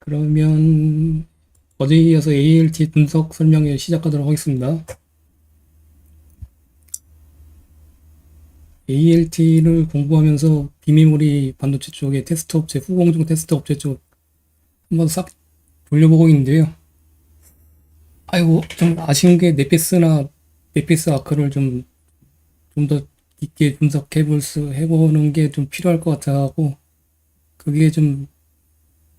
그러면 어제에 이어서 ALT 분석 설명을 시작하도록 하겠습니다. ALT를 공부하면서 비메모리 반도체 쪽의 테스트 업체, 후공정 테스트 업체 쪽 한번 싹 돌려보고 있는데요. 아이고, 좀 아쉬운 게 넷피스 아크를 좀 더 깊게 해보는 게 좀 필요할 것 같아갖고, 그게 좀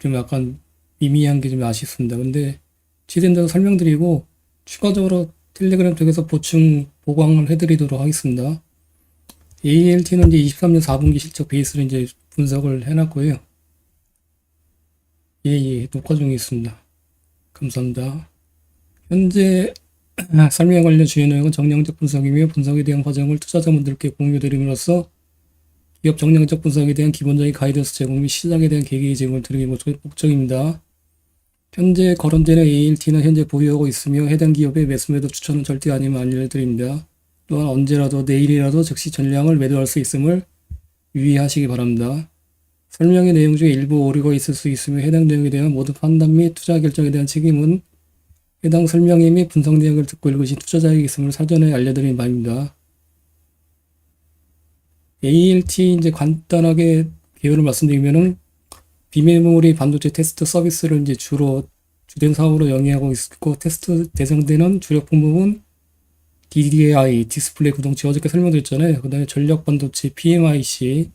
약간 미미한 게 좀 아쉽습니다. 근데 취된 대로 설명드리고, 추가적으로 텔레그램 쪽에서 보강을 해드리도록 하겠습니다. ALT는 이제 23년 4분기 실적 베이스로 이제 분석을 해놨고요. 예, 녹화 중에 있습니다. 감사합니다. 현재 설명에 관련 주요 내용은 정량적 분석이며 분석에 대한 과정을 투자자분들께 공유드림으로써 기업 정량적 분석에 대한 기본적인 가이던스 제공 및 시장에 대한 계기 제공을 드리기 목적입니다. 현재 거론되는 ALT는 현재 보유하고 있으며 해당 기업의 매수 추천은 절대 아님을 알려드립니다. 또한 언제라도 내일이라도 즉시 전량을 매도할 수 있음을 유의하시기 바랍니다. 설명의 내용 중에 일부 오류가 있을 수 있으며 해당 내용에 대한 모든 판단 및 투자 결정에 대한 책임은 해당 설명회 및 분석 내용을 듣고 읽으신 투자자에게 있음을 사전에 알려드린 바입니다. ALT 이제 간단하게 개요를 말씀드리면은 비메모리 반도체 테스트 서비스를 이제 주로 주된 사업으로 영위하고 있고 테스트 대상되는 주력 품목은 DDI, 디스플레이 구동체 어저께 설명드렸잖아요. 그 다음에 전력 반도체, PMIC,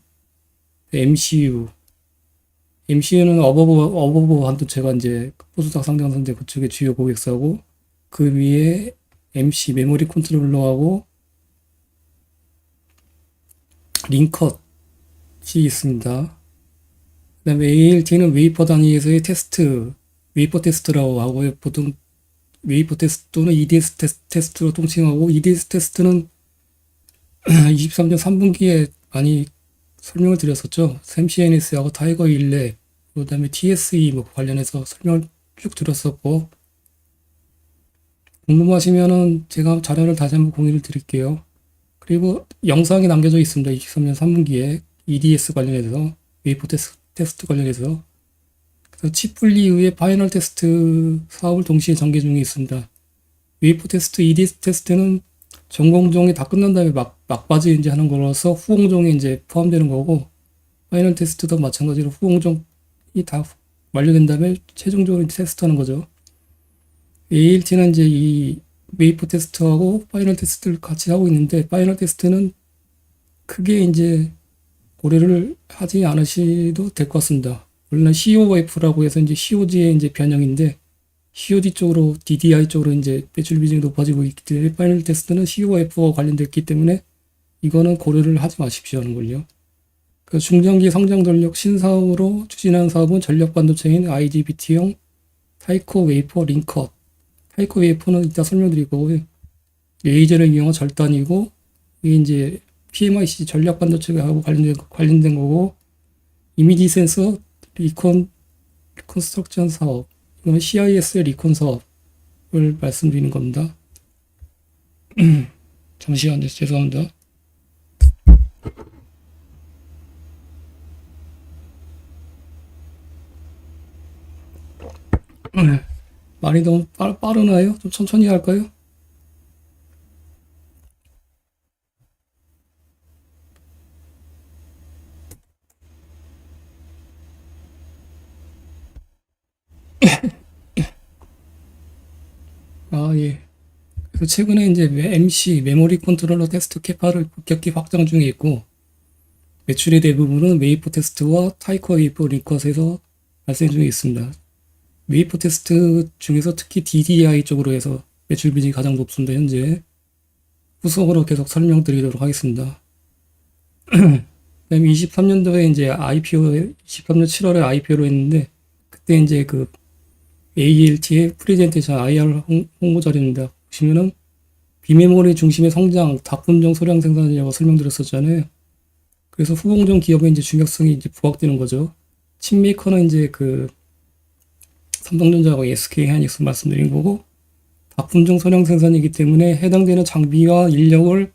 MCU는 어버버 반도체가 이제 포스닥 상장선제 그쪽의 주요 고객사고, 그 위에 MC 메모리 컨트롤러하고 링컷이 있습니다. 그 다음에 ALT는 웨이퍼 단위에서의 웨이퍼 테스트라고 하고요. 보통 웨이퍼 테스트 또는 EDS 테스트로 통칭하고, EDS 테스트는 23년 3분기에 많이 설명을 드렸었죠. 샘CNS하고 타이거 일레, 그 다음에 TSE 뭐 관련해서 설명을 쭉 드렸었고, 궁금하시면은 제가 자료를 다시 한번 공유를 드릴게요. 그리고 영상이 남겨져 있습니다. 23년 3분기에 EDS 관련해서, 웨이퍼 테스트 관련해서. 그래서 칩 분리 이후에 파이널 테스트 사업을 동시에 전개 중에 있습니다. 웨이퍼 테스트, EDS 테스트는 전 공정이 다 끝난 다음에 막바지 이제 하는 거라서 후공정에 이제 포함되는 거고, 파이널 테스트도 마찬가지로 후공정이 다 완료된 다음에 최종적으로 테스트하는 거죠. ALT는 이제 이 웨이퍼 테스트하고 파이널 테스트를 같이 하고 있는데, 파이널 테스트는 크게 이제 고려를 하지 않으셔도 될 것 같습니다. 물론 COF라고 해서 이제 COG의 이제 변형인데, COD 쪽으로, DDI 쪽으로 이제 매출 비중이 높아지고 있기 때문에 파이널 테스트는 COF와 관련됐기 때문에 이거는 고려를 하지 마십시오 하는 걸요. 그 중장기 성장 전력 신사업으로 추진하는 사업은 전력 반도체인 IGBT형 타이코 웨이퍼 링컷. 타이코 웨이퍼는 이따 설명드릴 거고요. 레이저를 이용한 절단이고, 이게 이제 PMIC 전력 반도체하고 관련된 거고, 이미지 센서 리컨스트럭션 사업, 이건 CIS의 리콘 사업을 말씀드리는 겁니다. 잠시만요. 죄송합니다. 말이 너무 빠르나요? 좀 천천히 할까요? 아, 예. 그래서 최근에 이제 MC, 메모리 컨트롤러 테스트 캐파를 급격히 확장 중에 있고, 매출의 대부분은 웨이퍼 테스트와 타이코 웨이퍼 링컷에서 발생 중에 있습니다. 웨이퍼 테스트 중에서 특히 DDI 쪽으로 해서 매출 비중이 가장 높습니다. 현재 후속으로 계속 설명드리도록 하겠습니다. 그다음에 23년도에 이제 23년 7월에 IPO로 했는데, 그때 이제 그 ALT의 프레젠테이션 IR 홍보 자료입니다. 보시면은 비메모리 중심의 성장, 다품종 소량 생산이라고 설명드렸었잖아요. 그래서 후공정 기업의 이제 중요성이 이제 부각되는 거죠. 칩 메이커는 이제 그 삼성전자하고 SK 하이닉스 말씀드린 거고, 다품종 소량 생산이기 때문에 해당되는 장비와 인력을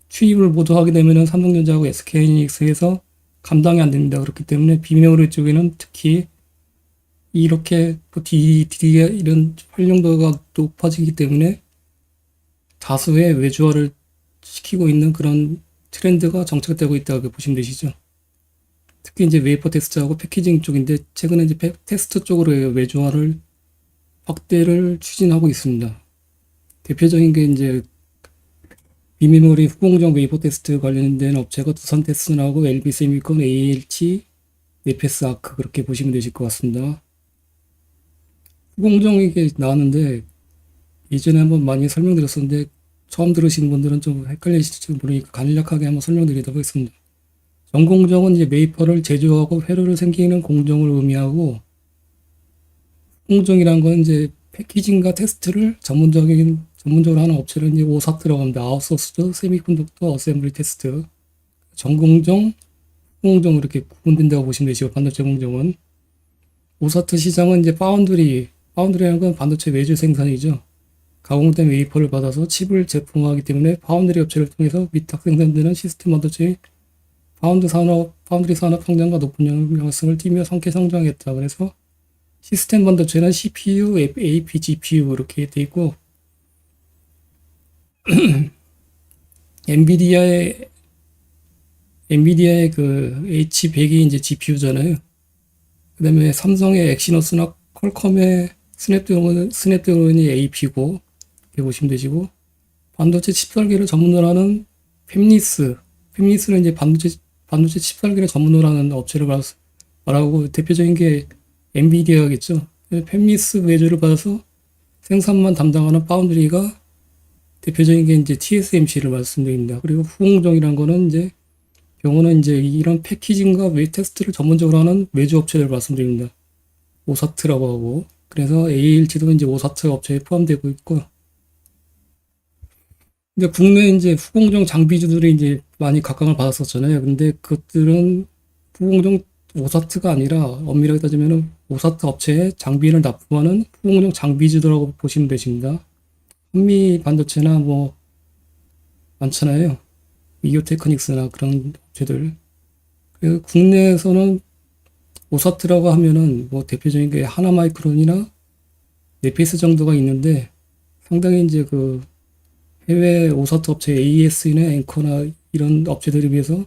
투입을 모두 하게 되면은 삼성전자하고 SK 하이닉스에서 감당이 안 됩니다. 그렇기 때문에 비메모리 쪽에는 특히 이렇게 DDR 이런 활용도가 높아지기 때문에 다수의 외주화를 시키고 있는 그런 트렌드가 정착되고 있다고 보시면 되시죠. 특히 이제 웨이퍼 테스트하고 패키징 쪽인데 최근에 이제 테스트 쪽으로 외주화를 확대를 추진하고 있습니다. 대표적인 게 이제 비메모리 후공정 웨이퍼 테스트 관련된 업체가 두산 테스트하고 LB 세미콘, ALT, 네페스 아크 그렇게 보시면 되실 것 같습니다. 후공정 이게 나왔는데 예전에 한번 많이 설명드렸었는데 처음 들으시는 분들은 좀 헷갈리실지 모르니까 간략하게 한번 설명드리도록 하겠습니다. 전공정은 이제 웨이퍼를 제조하고 회로를 생기는 공정을 의미하고 후공정이란 건 이제 패키징과 테스트를 전문적으로 하는 업체를 이제 오사트라고 합니다. 아웃소스드 세미컨덕터 어셈블리 테스트. 전공정, 후공정 이렇게 구분된다고 보시면 되시고 반도체 공정은 오사트 시장은 이제 파운드리라는 건 반도체 외주 생산이죠. 가공된 웨이퍼를 받아서 칩을 제품화하기 때문에 파운드리 업체를 통해서 위탁 생산되는 시스템 반도체 파운드리 산업 성장과 높은 영향성을 띠며 성계 성장했다. 그래서 시스템 반도체는 CPU, AP, GPU 이렇게 돼 있고 엔비디아의 그 H100이 이제 GPU잖아요. 그다음에 삼성의 엑시노스나 퀄컴의 스냅드래곤이 AP고 이렇게 보시면 되시고 반도체 칩 설계를 전문으로 하는 팹리스는 이제 반도체 칩 설계를 전문으로 하는 업체를 말하고 대표적인 게 엔비디아겠죠. 팹리스 외주를 받아서 생산만 담당하는 파운드리가 대표적인 게 이제 TSMC를 말씀드립니다. 그리고 후공정이란 거는 이제 경우는 이제 이런 패키징과 테스트를 전문적으로 하는 외주 업체를 말씀드립니다. 오사트라고 하고 그래서 ALT도 이제 오사트 업체에 포함되고 있고 근데 국내 이제 후공정 장비주들이 이제 많이 각광을 받았었잖아요. 근데 그것들은 후공정 오사트가 아니라 엄밀하게 따지면 오사트 업체에 장비를 납품하는 후공정 장비주들하고 보시면 되십니다. 한미 반도체나 뭐 많잖아요. 이오테크닉스나 그런 업체들. 그래서 국내에서는 오사트라고 하면은 뭐 대표적인 게 하나마이크론이나 네페이스 정도가 있는데 상당히 이제 그 해외 오사트 업체 AES나 앵커나 이런 업체들에 비해서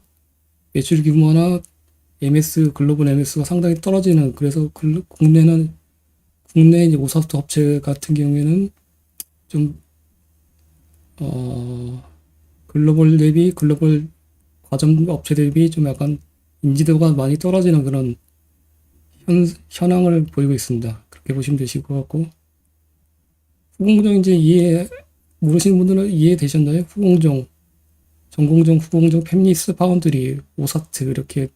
매출 규모나 글로벌 MS가 상당히 떨어지는 그래서 국내 이제 오사트 업체 같은 경우에는 좀 글로벌 과점 업체 대비 좀 약간 인지도가 많이 떨어지는 그런 현황을 보이고 있습니다. 그렇게 보시면 되실 것 같고 후공정 이제 모르시는 분들은 이해되셨나요? 후공정, 전공정, 후공정, 팹리스, 파운드리, 오사트 이렇게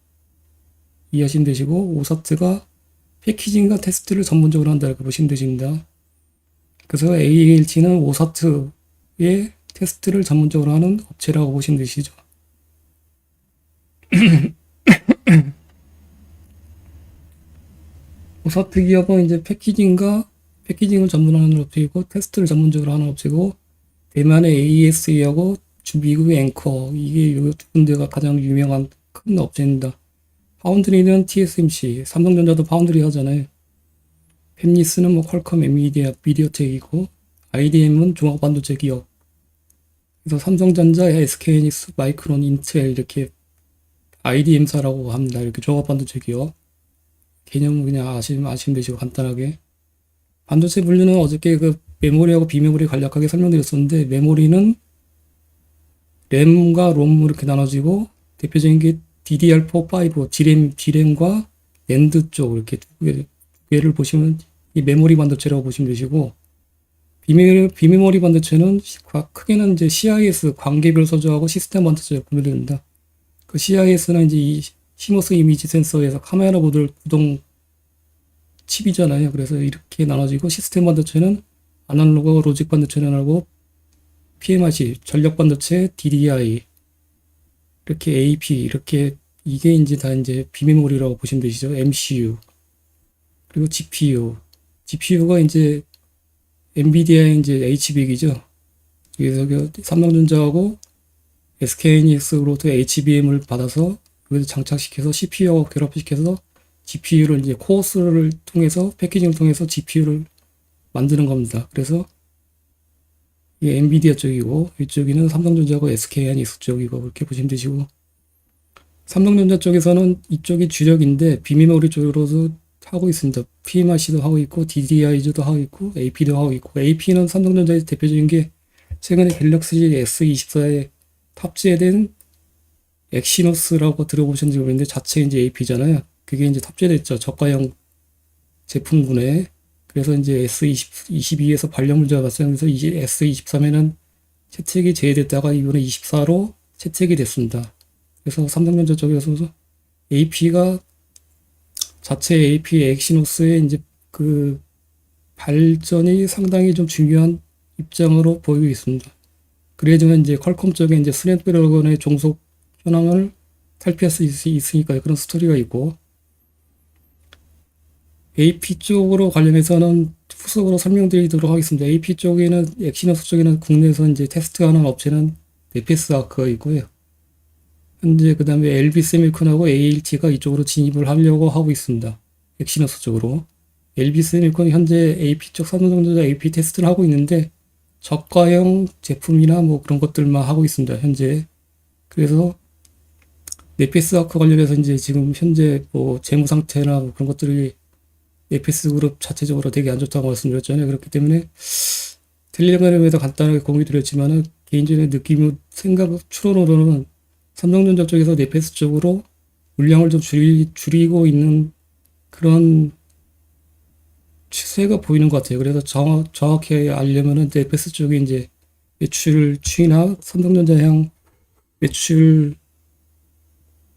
이해하시면 되시고 오사트가 패키징과 테스트를 전문적으로 한다 이렇게 보시면 되십니다. 그래서 ALT는 오사트의 테스트를 전문적으로 하는 업체라고 보시면 되시죠. 오사트 기업은 이제 패키징을 전문하는 업체이고 테스트를 전문적으로 하는 업체고 대만의 ASE하고 미국의 앵커 이게 요 두 군데가 가장 유명한 큰 업체입니다. 파운드리는 TSMC, 삼성전자도 파운드리 하잖아요. 팹리스는 뭐 퀄컴, 엔비디아, 미디어텍이고 IDM은 종합반도체 기업. 그래서 삼성전자, SK하이닉스, 마이크론, 인텔 이렇게 IDM사라고 합니다. 이렇게 종합반도체 기업. 개념은 그냥 아시면 되시고 간단하게. 반도체 분류는 어저께 그 메모리하고 비메모리 간략하게 설명드렸었는데 메모리는 램과 롬 이렇게 나눠지고 대표적인 게 DDR4, 5, D램과 낸드 쪽 이렇게 두 개를 보시면 이 메모리 반도체라고 보시면 되시고 비메모리 반도체는 크게는 이제 CIS 관계별 소조하고 시스템 반도체가 분류됩니다. 그 CIS는 이제 이 시모스 이미지 센서에서 카메라 모듈 구동 칩이잖아요. 그래서 이렇게 나눠지고 시스템 반도체는 아날로그 로직 반도체를 하고 PMIC 전력 반도체 DDI 이렇게 AP 이렇게 이게 이제 다 이제 비메모리라고 보시면 되시죠. MCU 그리고 GPU가 이제 엔비디아의 이제 H100이죠. 그래서 삼성전자하고 SK하이닉스로부터 HBM을 받아서 여기서 장착시켜서 CPU하고 결합시켜서 GPU를 이제 코어스를 통해서 패키징을 통해서 GPU를 만드는 겁니다. 그래서 이게 엔비디아 쪽이고 이쪽에는 삼성전자고 SK하이닉스 쪽이고 그렇게 보시면 되시고 삼성전자 쪽에서는 이쪽이 주력인데 비메모리 쪽으로도 하고 있습니다. PMIC도 하고 있고 DDI도 하고 있고 AP도 하고 있고 AP는 삼성전자의 대표적인 게 최근에 갤럭시 S24에 탑재된 엑시노스라고 들어보셨는지 모르겠는데 자체 이제 AP잖아요. 그게 이제 탑재됐죠. 저가형 제품군에. 그래서 이제 S22에서 발령 문제가 발생해서 이제 S23에는 채택이 제외됐다가 이번에 24로 채택이 됐습니다. 그래서 삼성전자 쪽에서도 AP가 자체 AP 엑시노스의 이제 그 발전이 상당히 좀 중요한 입장으로 보이고 있습니다. 그래야지만 이제 퀄컴 쪽에 이제 스냅드래곤의 종속 현황을 살필 수 있으니까 그런 스토리가 있고 AP 쪽으로 관련해서는 후속으로 설명드리도록 하겠습니다. AP 쪽에는 엑시노스 쪽에는 국내에서 이제 테스트하는 업체는 네페스 아크가 있고요. 현재 그 다음에 LB 세미콘하고 ALT가 이쪽으로 진입을 하려고 하고 있습니다. 엑시노스 쪽으로. LB 세미콘 현재 AP 쪽 삼성전자 AP 테스트를 하고 있는데 저가형 제품이나 뭐 그런 것들만 하고 있습니다. 현재. 그래서 네페스 아크 관련해서 이제 지금 현재 뭐 재무 상태나 뭐 그런 것들이 네페스 그룹 자체적으로 되게 안 좋다고 말씀드렸잖아요. 그렇기 때문에 텔레그램에도 간단하게 공유 드렸지만은 개인적인 느낌, 생각, 추론으로는 삼성전자 쪽에서 네페스 쪽으로 물량을 좀 줄이고 있는 그런 추세가 보이는 것 같아요. 그래서 정확히 알려면은 네페스 쪽에 이제 매출 추이나 삼성전자향 매출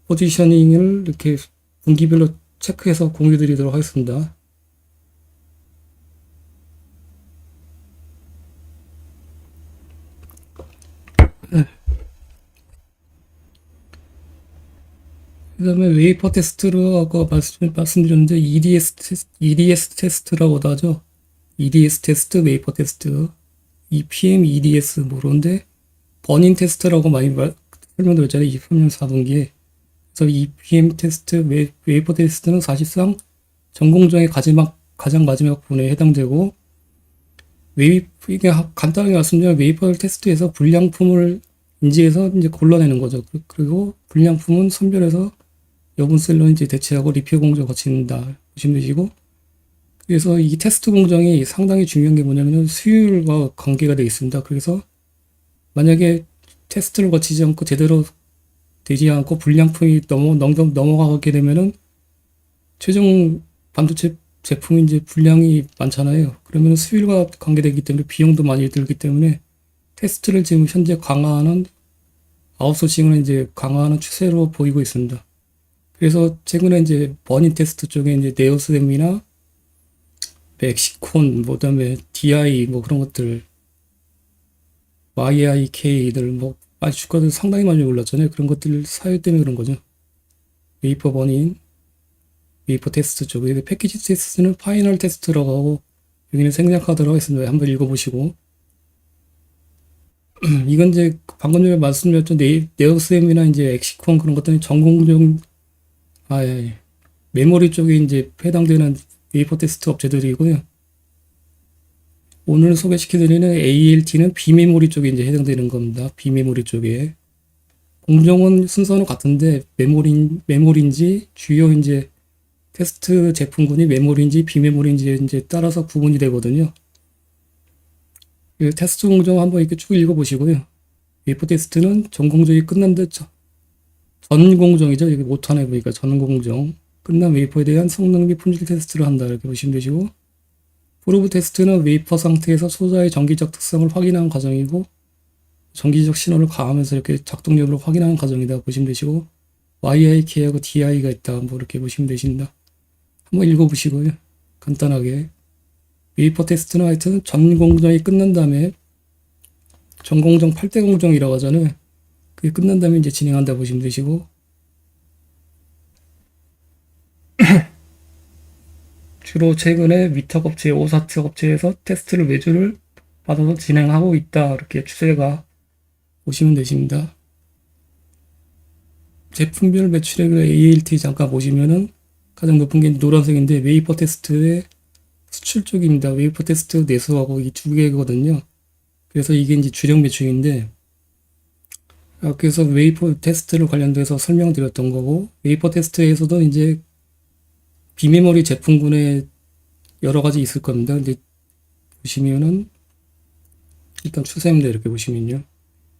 포지셔닝을 이렇게 분기별로 체크해서 공유 드리도록 하겠습니다. 그 다음에 웨이퍼 테스트로 아까 말씀드렸는데 EDS 테스트라고도 하죠. EDS 테스트, 웨이퍼 테스트, EPM, EDS 모르는데 버닝 테스트라고 많이 설명드렸잖아요. 23년 4분기에. 그래서 EPM 테스트, 웨이퍼 테스트는 사실상 전공정의 가장 마지막 부분에 해당되고 이게 간단하게 말씀드리면 웨이퍼 테스트에서 불량품을 인지해서 이제 골라내는 거죠. 그리고 불량품은 선별해서 여분셀로 이제 대체하고 리페어 공정 거친다 보시면 되시고 그래서 이 테스트 공정이 상당히 중요한 게 뭐냐면 수율과 관계가 되어 있습니다. 그래서 만약에 테스트를 거치지 않고 제대로 되지 않고 불량품이 넘어가게 되면은 최종 반도체 제품이 이제 불량이 많잖아요. 그러면 수율과 관계되기 때문에 비용도 많이 들기 때문에 테스트를 지금 현재 강화하는 아웃소싱을 이제 강화하는 추세로 보이고 있습니다. 그래서 최근에 이제 버닝 테스트 쪽에 이제 네오스댐이나 멕시콘, 뭐 그다음에 DI 뭐 그런 것들, YIK들 뭐 아주 주가도 상당히 많이 올랐잖아요. 그런 것들 사유 때문에 그런 거죠. 웨이퍼 버닝, 웨이퍼 테스트 쪽. 여기 패키지 테스트는 파이널 테스트라고 하고 여기는 생략하도록 하겠습니다. 한번 읽어보시고. 이건 이제 방금 전에 말씀드렸던 네오스댐이나 이제 엑시콘 그런 것들은 전공정 예. 메모리 쪽에 이제 해당되는 웨이퍼 테스트 업체들이고요. 오늘 소개시켜드리는 ALT는 비메모리 쪽에 이제 해당되는 겁니다. 비메모리 쪽에. 공정은 순서는 같은데 메모리인지 주요 이제 테스트 제품군이 메모리인지 비메모리인지 이제 따라서 구분이 되거든요. 이 테스트 공정 한번 이렇게 쭉 읽어보시고요. 웨이퍼 테스트는 전 공정이 끝난데 전 공정이죠. 여기 못하네 보니까 전 공정. 끝난 웨이퍼에 대한 성능 및 품질 테스트를 한다. 이렇게 보시면 되시고 프로브 테스트는 웨이퍼 상태에서 소자의 전기적 특성을 확인하는 과정이고 전기적 신호를 가하면서 이렇게 작동 여부를 확인하는 과정이다 보시면 되시고 YIK하고 DI가 있다. 뭐 이렇게 보시면 되신다. 한번 읽어보시고요. 간단하게 웨이퍼 테스트는 하여튼 전 공정이 끝난 다음에 전 공정 8대 공정이라고 하잖아요. 그게 끝난 다음에 이제 진행한다 보시면 되시고 주로 최근에 위탁 업체, 오사트 업체에서 테스트를 외주를 받아서 진행하고 있다. 이렇게 추세가 보시면 되십니다. 제품별 매출액을 ALT 잠깐 보시면은 가장 높은 게 노란색인데 웨이퍼 테스트의 수출 쪽입니다. 웨이퍼 테스트 내수하고 이 두 개거든요. 그래서 이게 이제 주력 매출인데 그래서 웨이퍼 테스트를 관련돼서 설명드렸던 거고 웨이퍼 테스트에서도 이제 비메모리 제품군에 여러 가지 있을 겁니다. 근데 보시면은 일단 추세입니다. 이렇게 보시면요.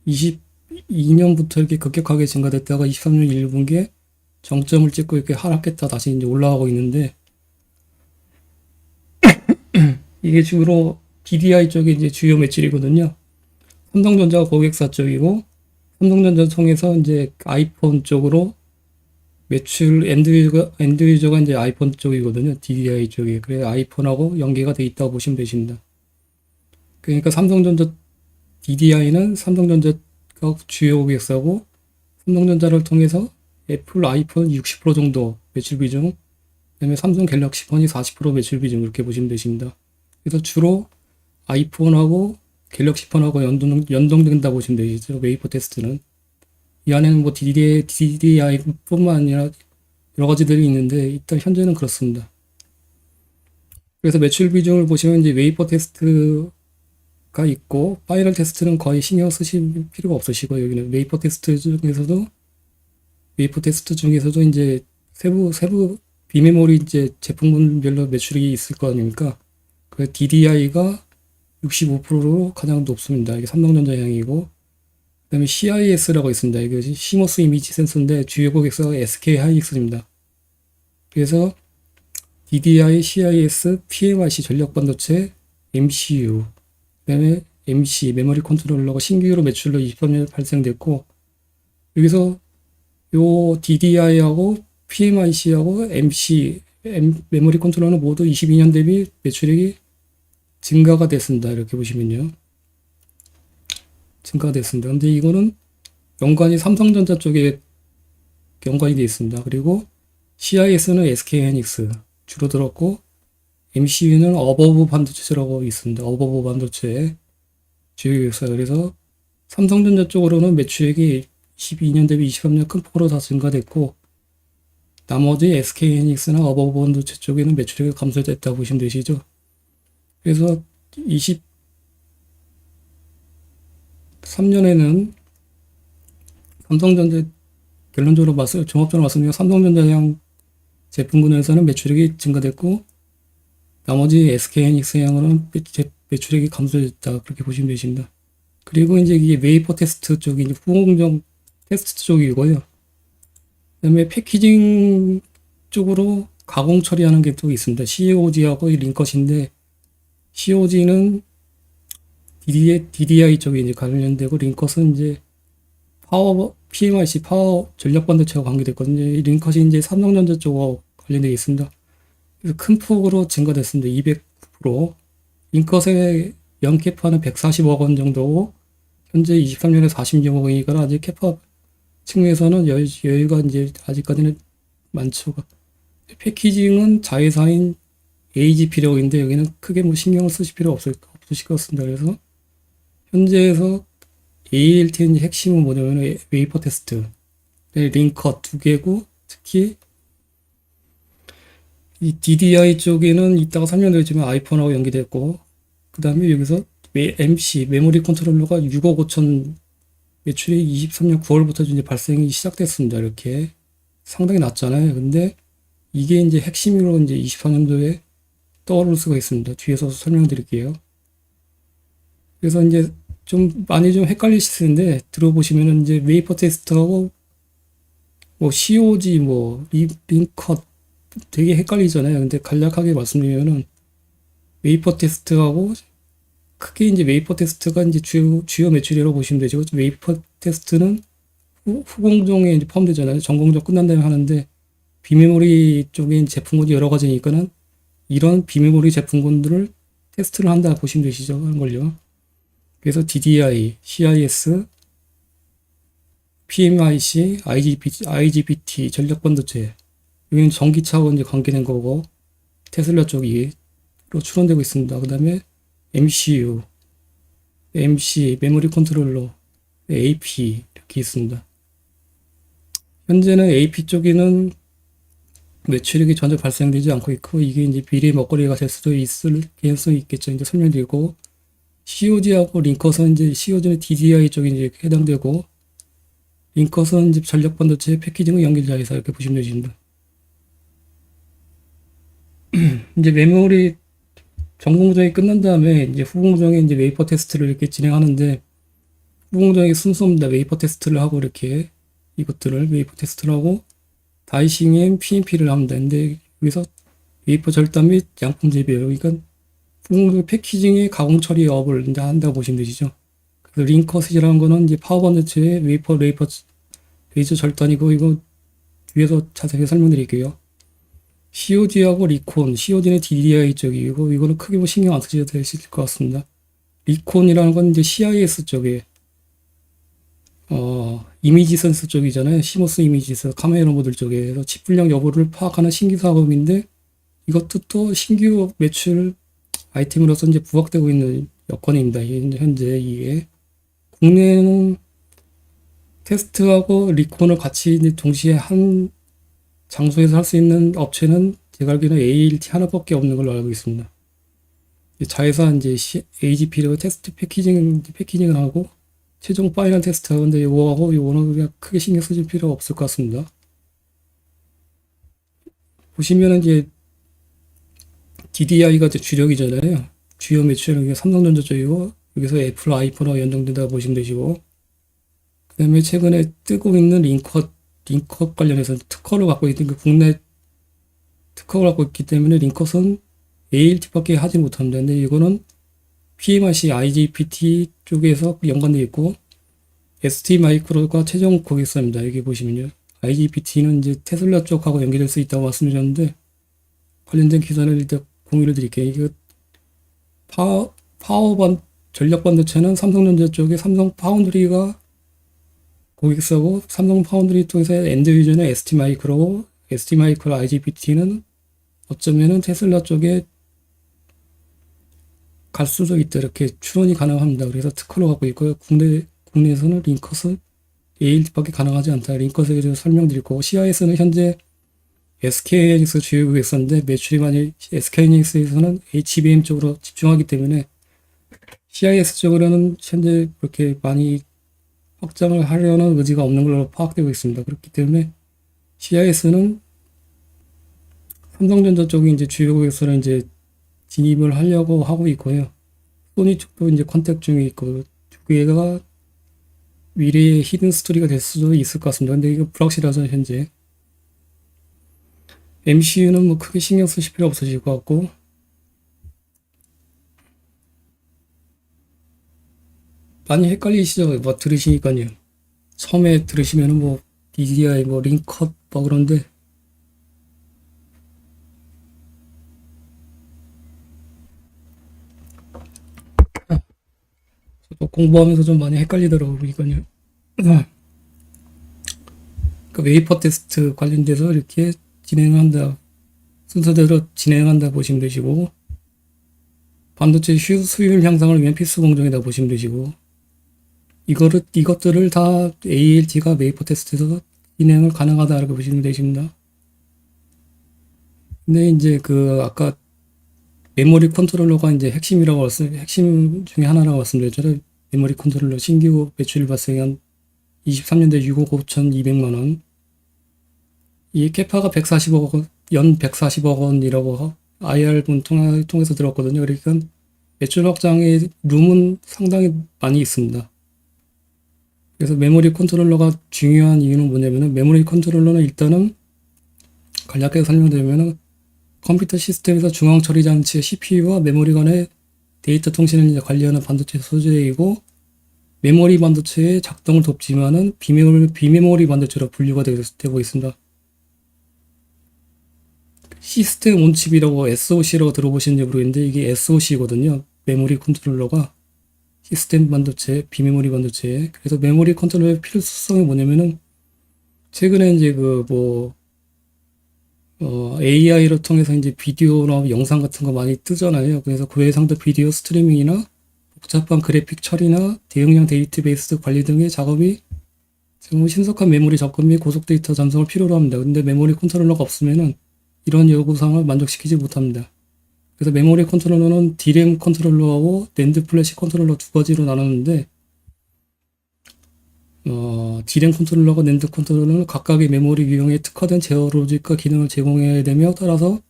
22년부터 이렇게 급격하게 증가됐다가 23년 1분기에 정점을 찍고 이렇게 하락했다 다시 이제 올라가고 있는데 이게 주로 DDI 쪽이 이제 주요 매출이거든요. 삼성전자가 고객사 쪽이고 삼성전자 통해서 이제 아이폰 쪽으로 매출 엔드 유저가 이제 아이폰 쪽이거든요. DDI 쪽이. 그래서 아이폰하고 연계가 돼 있다고 보시면 되십니다. 그러니까 삼성전자 DDI는 삼성전자가 주요 고객사고 삼성전자를 통해서 애플 아이폰 60% 정도 매출 비중, 그다음에 삼성 갤럭시 폰이 40% 매출 비중 이렇게 보시면 되십니다. 그래서 주로 아이폰하고 갤럭시 폰하고 연동된다 보시면 되시죠. 웨이퍼 테스트는. 이 안에는 뭐 DDI뿐만 아니라 여러 가지들이 있는데 일단 현재는 그렇습니다. 그래서 매출 비중을 보시면 이제 웨이퍼 테스트가 있고 파이널 테스트는 거의 신경 쓰실 필요가 없으시고 여기는 웨이퍼 테스트 중에서도 이제 세부 비메모리 이제 제품군별로 매출이 있을 거 아닙니까? 그 DDI가 65%로 가장 높습니다. 이게 삼성전자 향이고 그다음에 CIS라고 있습니다. 이게 시모스 이미지 센서인데 주요 고객사가 SK 하이닉스입니다. 그래서 DDI, CIS, PMIC 전력 반도체, MCU, 그다음에 MC 메모리 컨트롤러가 신규로 매출로 23년에 발생됐고 여기서 요 DDI하고 PMIC하고 메모리 컨트롤러는 모두 22년 대비 매출액이 증가가 됐습니다. 이렇게 보시면요. 증가가 됐습니다. 근데 이거는 연관이 삼성전자 쪽에 연관이 되어 있습니다. 그리고 CIS는 SK하이닉스 주로 들었고 MCU는 어버브 반도체라고 있습니다. 어버브 반도체 주요 기획사. 그래서 삼성전자 쪽으로는 매출액이 22년 대비 23년 큰 폭으로 다 증가됐고 나머지 SK하이닉스나 어버브 반도체 쪽에는 매출액이 감소됐다고 보시면 되시죠. 그래서 23년에는 삼성전자 결론적으로 종합적으로 말씀드리면 삼성전자향 제품군에서는 매출액이 증가됐고 나머지 SK하이닉스향으로는 매출액이 감소됐다 그렇게 보시면 되십니다. 그리고 이제 이게 웨이퍼 테스트 쪽이 이제 후공정 테스트 쪽이고요. 그다음에 패키징 쪽으로 가공 처리하는 게 또 있습니다. COG하고 링컷인데 COG는 DDI 쪽에 이제 관련되고 링컷은 이제 PMIC 파워 전력 반도체와 관계됐거든요. 이 링컷이 이제 삼성전자 쪽과 관련되어 있습니다. 그래서 큰 폭으로 증가됐습니다. 200%. 링컷의 연캐파는 140억 원 정도고 현재 23년에 46억 원이니까 아직 캐파 측면에서는 여유가 이제 아직까지는 많죠. 패키징은 자회사인 AGP라고 있는데 여기는 크게 뭐 신경을 쓰실 필요 없으실 것 같습니다. 그래서 현재에서 ALT의 핵심은 뭐냐면 웨이퍼 테스트, 링컷 두 개고 특히 이 DDI 쪽에는 이따가 설명드리지만 아이폰하고 연계됐고 그 다음에 여기서 MC 메모리 컨트롤러가 6억 5천 매출이 23년 9월부터 이제 발생이 시작됐습니다. 이렇게 상당히 낮잖아요. 근데 이게 이제 핵심으로 이제 24년도에 떠오를 수가 있습니다. 뒤에서 설명드릴게요. 그래서 이제 많이 좀 헷갈리실 텐데 들어보시면은 이제 웨이퍼 테스트하고 뭐 COG 링컷 되게 헷갈리잖아요. 근데 간략하게 말씀드리면은 웨이퍼 테스트하고 크게 이제 웨이퍼 테스트가 이제 주요 매출이라고 보시면 되죠. 웨이퍼 테스트는 후공정에 이제 포함되잖아요. 전공정 끝난 다음에 하는데 비메모리 쪽에 제품군이 여러 가지니까는 이런 비메모리 제품군들을 테스트를 한다 보시면 되시죠. 하는 걸요. 그래서 DDI, CIS, PMIC, IGBT, 전력 반도체 여기는 전기차하고 이제 관계된 거고 테슬라 쪽이 추론되고 있습니다. 그 다음에 MCU, MC, 메모리 컨트롤러, AP 이렇게 있습니다. 현재는 AP 쪽에는 매출액이 전혀 발생되지 않고 있고, 이게 이제 비리 먹거리가 될 수도 있을 개연성이 있겠죠. 이제 설명드리고, COG하고 링컷은 이제 COG는 DDI 쪽에 이제 해당되고, 링컷은 이제 전력 반도체 패키징의 연결자에서 이렇게 보시면 되십니다. 이제 메모리 전 공정이 끝난 다음에 이제 후 공정에 이제 웨이퍼 테스트를 이렇게 진행하는데, 후 공정이 순서입니다. 웨이퍼 테스트를 하고 이렇게 이것들을 웨이퍼 테스트를 하고 다이싱 PMP를 합니다. 근데 여기서 웨이퍼 절단 및 양품 재배요. 그러니까 후 공정 패키징의 가공 처리 업을 이제 한다고 보시면 되시죠. 그래서 링컷이라는 거는 이제 파워 반도체의 웨이퍼 레이저 절단이고, 이거 뒤에서 자세히 설명드릴게요. COG하고 리콘, COG는 DDI 쪽이고, 이거는 크게 뭐 신경 안 쓰셔도 되실 것 같습니다. 리콘이라는 건 이제 CIS 쪽에, 이미지 센서 쪽이잖아요. 시모스 이미지 센서, 카메라 모듈 쪽에서 칩 불량 여부를 파악하는 신규 사업인데, 이것도 또 신규 매출 아이템으로서 이제 부각되고 있는 여건입니다. 현재 이게. 국내에는 테스트하고 리콘을 같이 이제 동시에 한 장소에서 할 수 있는 업체는 제가 알기로는 ALT 하나밖에 없는 걸로 알고 있습니다. 자회사 이제 AGP로 테스트 패키징을 하고 최종 파이널 테스트 하는데 이거하고 이거는 그냥 크게 신경 쓰실 필요 없을 것 같습니다. 보시면은 이제 DDI가 주력이잖아요. 주요 매출은 삼성전자 쪽이고, 여기서 애플 아이폰하고 연동된다고 보시면 되시고, 그 다음에 최근에 뜨고 있는 링컷 관련해서 특허를 갖고 있는 그 국내 특허를 갖고 있기 때문에 링컷은 ALT밖에 하지 못합니다. 근데 이거는 PMIC IGBT 쪽에서 연관되어 있고, ST 마이크로가 최종 고객사입니다. 여기 보시면요. IGBT는 이제 테슬라 쪽하고 연계될 수 있다고 말씀드렸는데, 관련된 기사를 일단 공유를 드릴게요. 이거 전력 반도체는 삼성전자 쪽에 삼성 파운드리가 고객사고, 삼성 파운드리 통해서 엔드 유저는 ST 마이크로고, ST 마이크로 IGBT는 어쩌면은 테슬라 쪽에 갈 수도 있다. 이렇게 추론이 가능합니다. 그래서 특허로 갖고 있고요. 국내에서는 링컷은 ALT밖에 가능하지 않다. 링컷에 대해서 설명드릴 거고, CIS는 현재 SK하이닉스 주요 고객사인데, 매출이 많이 SK하이닉스에서는 HBM 쪽으로 집중하기 때문에 CIS 쪽으로는 현재 그렇게 많이 확장을 하려는 의지가 없는 걸로 파악되고 있습니다. 그렇기 때문에 CIS는 삼성전자 쪽이 이제 주요 고객사를 이제 진입을 하려고 하고 있고요. 소니 쪽도 이제 컨택 중에 있고, 두 개가 미래의 히든 스토리가 될 수도 있을 것 같습니다. 근데 이거 불확실하죠, 현재. MCU는 뭐 크게 신경 쓰실 필요 없으실 것 같고, 많이 헷갈리시죠? 뭐 들으시니까요. 처음에 들으시면은 뭐 DDI, 뭐 링컷, 뭐 그런데, 저도 공부하면서 좀 많이 헷갈리더라고요, 이거요. 그 웨이퍼 테스트 관련돼서 이렇게 진행한다, 순서대로 진행한다 보시면 되시고, 반도체 수율 향상을 위한 필수 공정이다 보시면 되시고, 이것들을 다 ALT가 웨이퍼 테스트에서 진행을 가능하다라고 보시면 되십니다. 근데 이제 아까 메모리 컨트롤러가 이제 핵심 중에 하나라고 말씀드렸잖아요. 메모리 컨트롤러 신규 매출 발생한 23년대 6억 5,200만원. 이 캐파가 140억 원, 연 140억 원이라고 IR분 통해서 들었거든요. 그러니까 매출 확장의 룸은 상당히 많이 있습니다. 그래서 메모리 컨트롤러가 중요한 이유는 뭐냐면은, 메모리 컨트롤러는 일단은 간략하게 설명드리면은, 컴퓨터 시스템에서 중앙 처리 장치의 CPU와 메모리 간의 데이터 통신을 이제 관리하는 반도체 소재이고, 메모리 반도체의 작동을 돕지만은 비메모리 반도체로 분류가 되고 있습니다. 시스템 온칩이라고 SOC라고 들어보시는지 모르겠는데, 이게 SOC거든요. 메모리 컨트롤러가 시스템 반도체, 비메모리 반도체. 그래서 메모리 컨트롤러의 필수성이 뭐냐면은, 최근에 이제 AI를 통해서 이제 비디오나 영상 같은 거 많이 뜨잖아요. 그래서 고해상도 비디오 스트리밍이나 복잡한 그래픽 처리나 대용량 데이터베이스 관리 등의 작업이 지금 신속한 메모리 접근 및 고속 데이터 전송을 필요로 합니다. 근데 메모리 컨트롤러가 없으면은 이런 요구사항을 만족시키지 못합니다. 그래서 메모리 컨트롤러는 D램 컨트롤러하고 낸드 플래시 컨트롤러 두 가지로 나누는데 D램 컨트롤러와 낸드 컨트롤러는 각각의 메모리 유형에 특화된 제어 로직과 기능을 제공해야 되며 따라서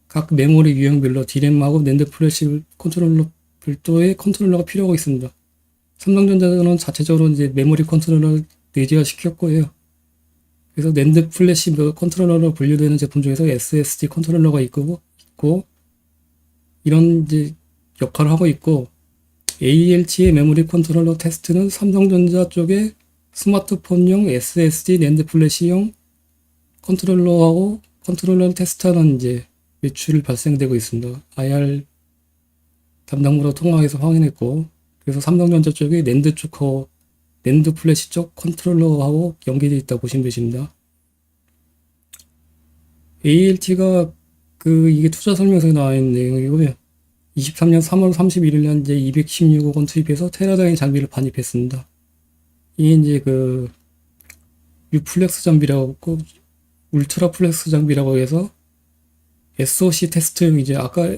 각 메모리 유형별로 D램하고 낸드 플래시 컨트롤러 별도의 컨트롤러가 필요가 있습니다. 삼성전자는 자체적으로 이제 메모리 컨트롤러를 내재화 시켰고요. 그래서 낸드 플래시 컨트롤러로 분류되는 제품 중에서 SSD 컨트롤러가 있고 이런 이제 역할을 하고 있고 ALT의 메모리 컨트롤러 테스트는 삼성전자 쪽에 스마트폰용 SSD 낸드 플래시용 컨트롤러하고 컨트롤러 테스트하는 이제 매출이 발생되고 있습니다. IR 담당부로 통화해서 확인했고 그래서 삼성전자 쪽에 낸드 쪽하고 낸드 플래시 쪽 컨트롤러하고 연계되어 있다고 보시면 되십니다. ALT가 이게 투자 설명서에 나와 있는 내용이고요. 23년 3월 31일 날 이제 216억 원 투입해서 테라다인 장비를 반입했습니다. 이게 이제 유플렉스 장비라고 하고 울트라 플렉스 장비라고 해서 SoC 테스트용 이제 아까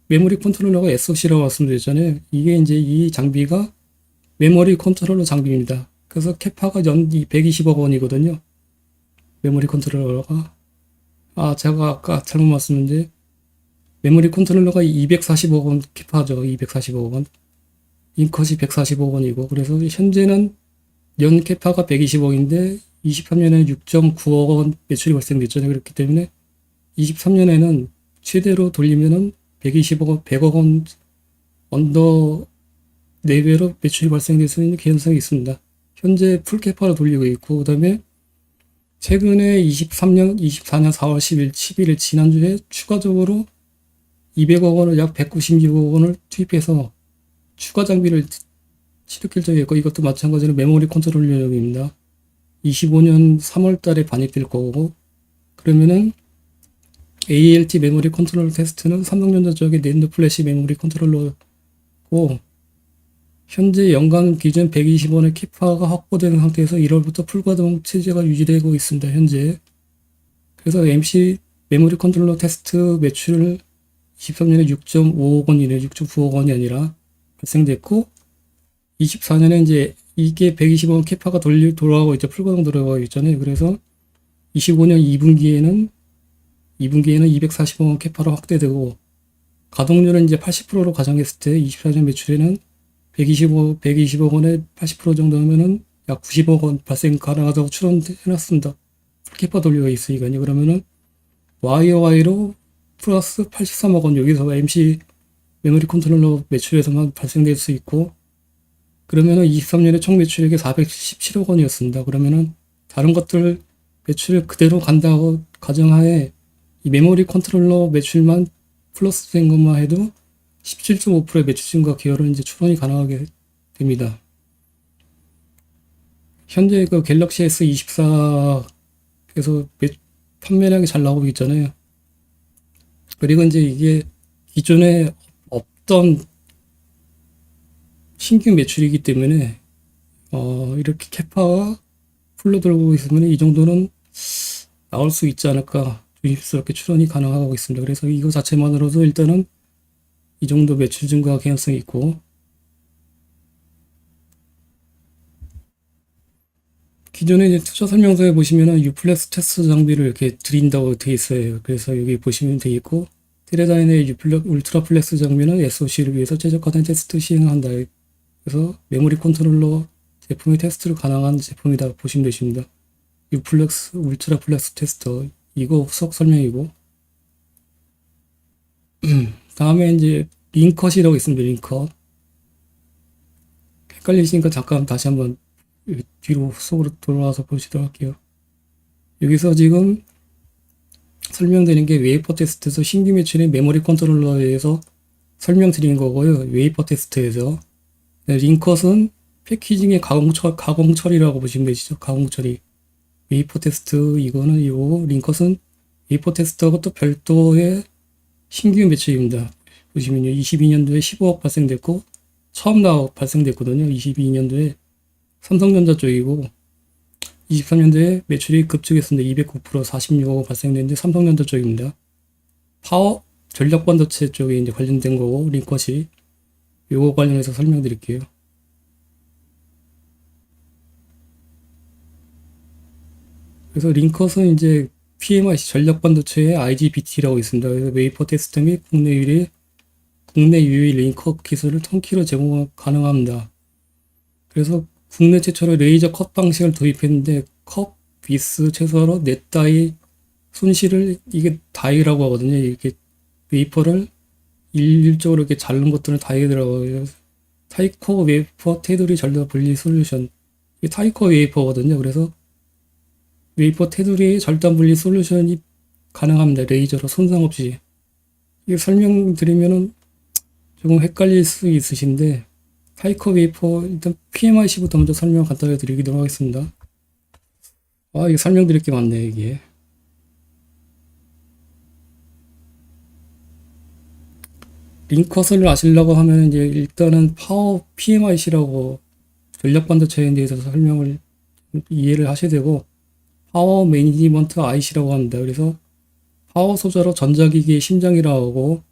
메모리 컨트롤러가 SoC라고 말씀드렸잖아요. 이게 이제 이 장비가 메모리 컨트롤러 장비입니다. 그래서 캐파가 연기 120억 원이거든요. 메모리 컨트롤러가. 제가 아까 잘못 말씀드렸는데 메모리 컨트롤러가 240억 원 캐파죠. 240억 원. 인컷이 140억 원이고 그래서 현재는 연 캐파가 120억인데 23년에는 6.9억 원 매출이 발생됐잖아요. 그렇기 때문에 23년에는 최대로 돌리면은 120억 원, 100억 원 언더 내외로 매출이 발생될 수 있는 개연성이 있습니다. 현재 풀캐파로 돌리고 있고 그 다음에 최근에 24년 4월 11일 지난주에 추가적으로 200억 원을 약 196억 원을 투입해서 추가 장비를 취득 결정했고 이것도 마찬가지로 메모리 컨트롤러용입니다. 25년 3월 달에 반입될 거고 그러면은 ALT 메모리 컨트롤러 테스트는 삼성전자 쪽의 낸드 플래시 메모리 컨트롤러고 현재 연간 기준 120원의 캐파가 확보되는 상태에서 1월부터 풀가동 체제가 유지되고 있습니다. 현재. 그래서 MC 메모리 컨트롤러 테스트 매출을 23년에 6.5억 원이네 6.9억 원이 아니라 발생됐고 24년에 이제 이게 120원 캐파가 돌아가고 있죠. 풀가동 들어가고 있잖아요. 그래서 25년 2분기에는 240억 원 캐파로 확대되고 가동률은 이제 80%로 가정했을 때 24년 매출에는 120억 원에 80% 정도면은 약 90억 원 발생 가능하다고 추론해놨습니다. 풀캐파 돌려가 있으니까요. 그러면은 YOY로 플러스 83억 원 여기서 MC 메모리 컨트롤러 매출에서만 발생될 수 있고 그러면은 23년에 총 매출액이 417억 원이었습니다. 그러면은 다른 것들 매출을 그대로 간다고 가정하에 이 메모리 컨트롤러 매출만 플러스 된 것만 해도 17.5%의 매출 증가 기여를 이제 추론이 가능하게 됩니다. 현재 갤럭시 S24에서 판매량이 잘 나오고 있잖아요. 그리고 이제 이게 기존에 없던 신규 매출이기 때문에 이렇게 캐파가 풀로 들어오고 있으면 이 정도는 나올 수 있지 않을까 조심스럽게 추론이 가능하고 있습니다. 그래서 이거 자체만으로도 일단은 이 정도 매출 증가 개연성이 있고 기존에 이제 투자 설명서에 보시면은 유플렉스 테스트 장비를 이렇게 드린다고 되어 있어요. 그래서 여기 보시면 되겠고 테레다인의 울트라 플렉스 장비는 SoC를 위해서 최적화된 테스트 시행을 한다. 그래서 메모리 컨트롤러 제품의 테스트를 가능한 제품이다 보시면 되십니다. 유플렉스 울트라 플렉스 테스터 이거 후속 설명이고 다음에 이제 링컷이라고 있습니다. 링컷 헷갈리시니까 잠깐 다시 한번 뒤로 후속으로 돌아와서 보시도록 할게요. 여기서 지금 설명드린 게 웨이퍼 테스트에서 신규 매출의 메모리 컨트롤러에 의해서 설명드린 거고요. 웨이퍼 테스트에서 링컷은 패키징의 가공 처리라고 보시면 되시죠. 가공 처리. 웨이퍼 테스트 이거는 링컷은 웨이퍼 테스트하고 또 별도의 신규 매출입니다. 보시면요. 22년도에 15억 발생됐고 처음 발생됐거든요. 22년도에 삼성전자 쪽이고 23년도에 매출이 급증했습니다. 209% 46억 원 발생됐는데 삼성전자 쪽입니다. 파워 전력 반도체 쪽에 이제 관련된 거고, 링컷이 요거 관련해서 설명드릴게요. 그래서 링컷은 이제 PMIC 전력 반도체의 IGBT라고 있습니다. 그래서 웨이퍼 테스트 및 국내 유일 링컷 기술을 턴키로 제공 가능합니다. 그래서 국내 최초로 레이저 컷 방식을 도입했는데, 컷 비스 최소화로 넷 다이 손실을, 이게 다이라고 하거든요. 이렇게 웨이퍼를 일률적으로 이렇게 자른 것들을 다이더라고요. 타이코 웨이퍼 테두리 전력 분리 솔루션. 이게 타이코 웨이퍼거든요. 그래서 웨이퍼 테두리 절단 분리 솔루션이 가능합니다. 레이저로 손상 없이. 이게 설명드리면은 조금 헷갈릴 수 있으신데, 타이코 웨이퍼 일단 PMIC부터 먼저 설명 간단하게 드리도록 하겠습니다. 이게 설명드릴 게 많네, 이게. 링컷을 아시려고 하면 이제 일단은 파워 PMIC라고 전력 반도체에 대해서 설명을 이해를 하셔야 되고, 파워 매니지먼트 IC라고 합니다. 그래서 파워 소재로 전자기기의 심장이라고 하고,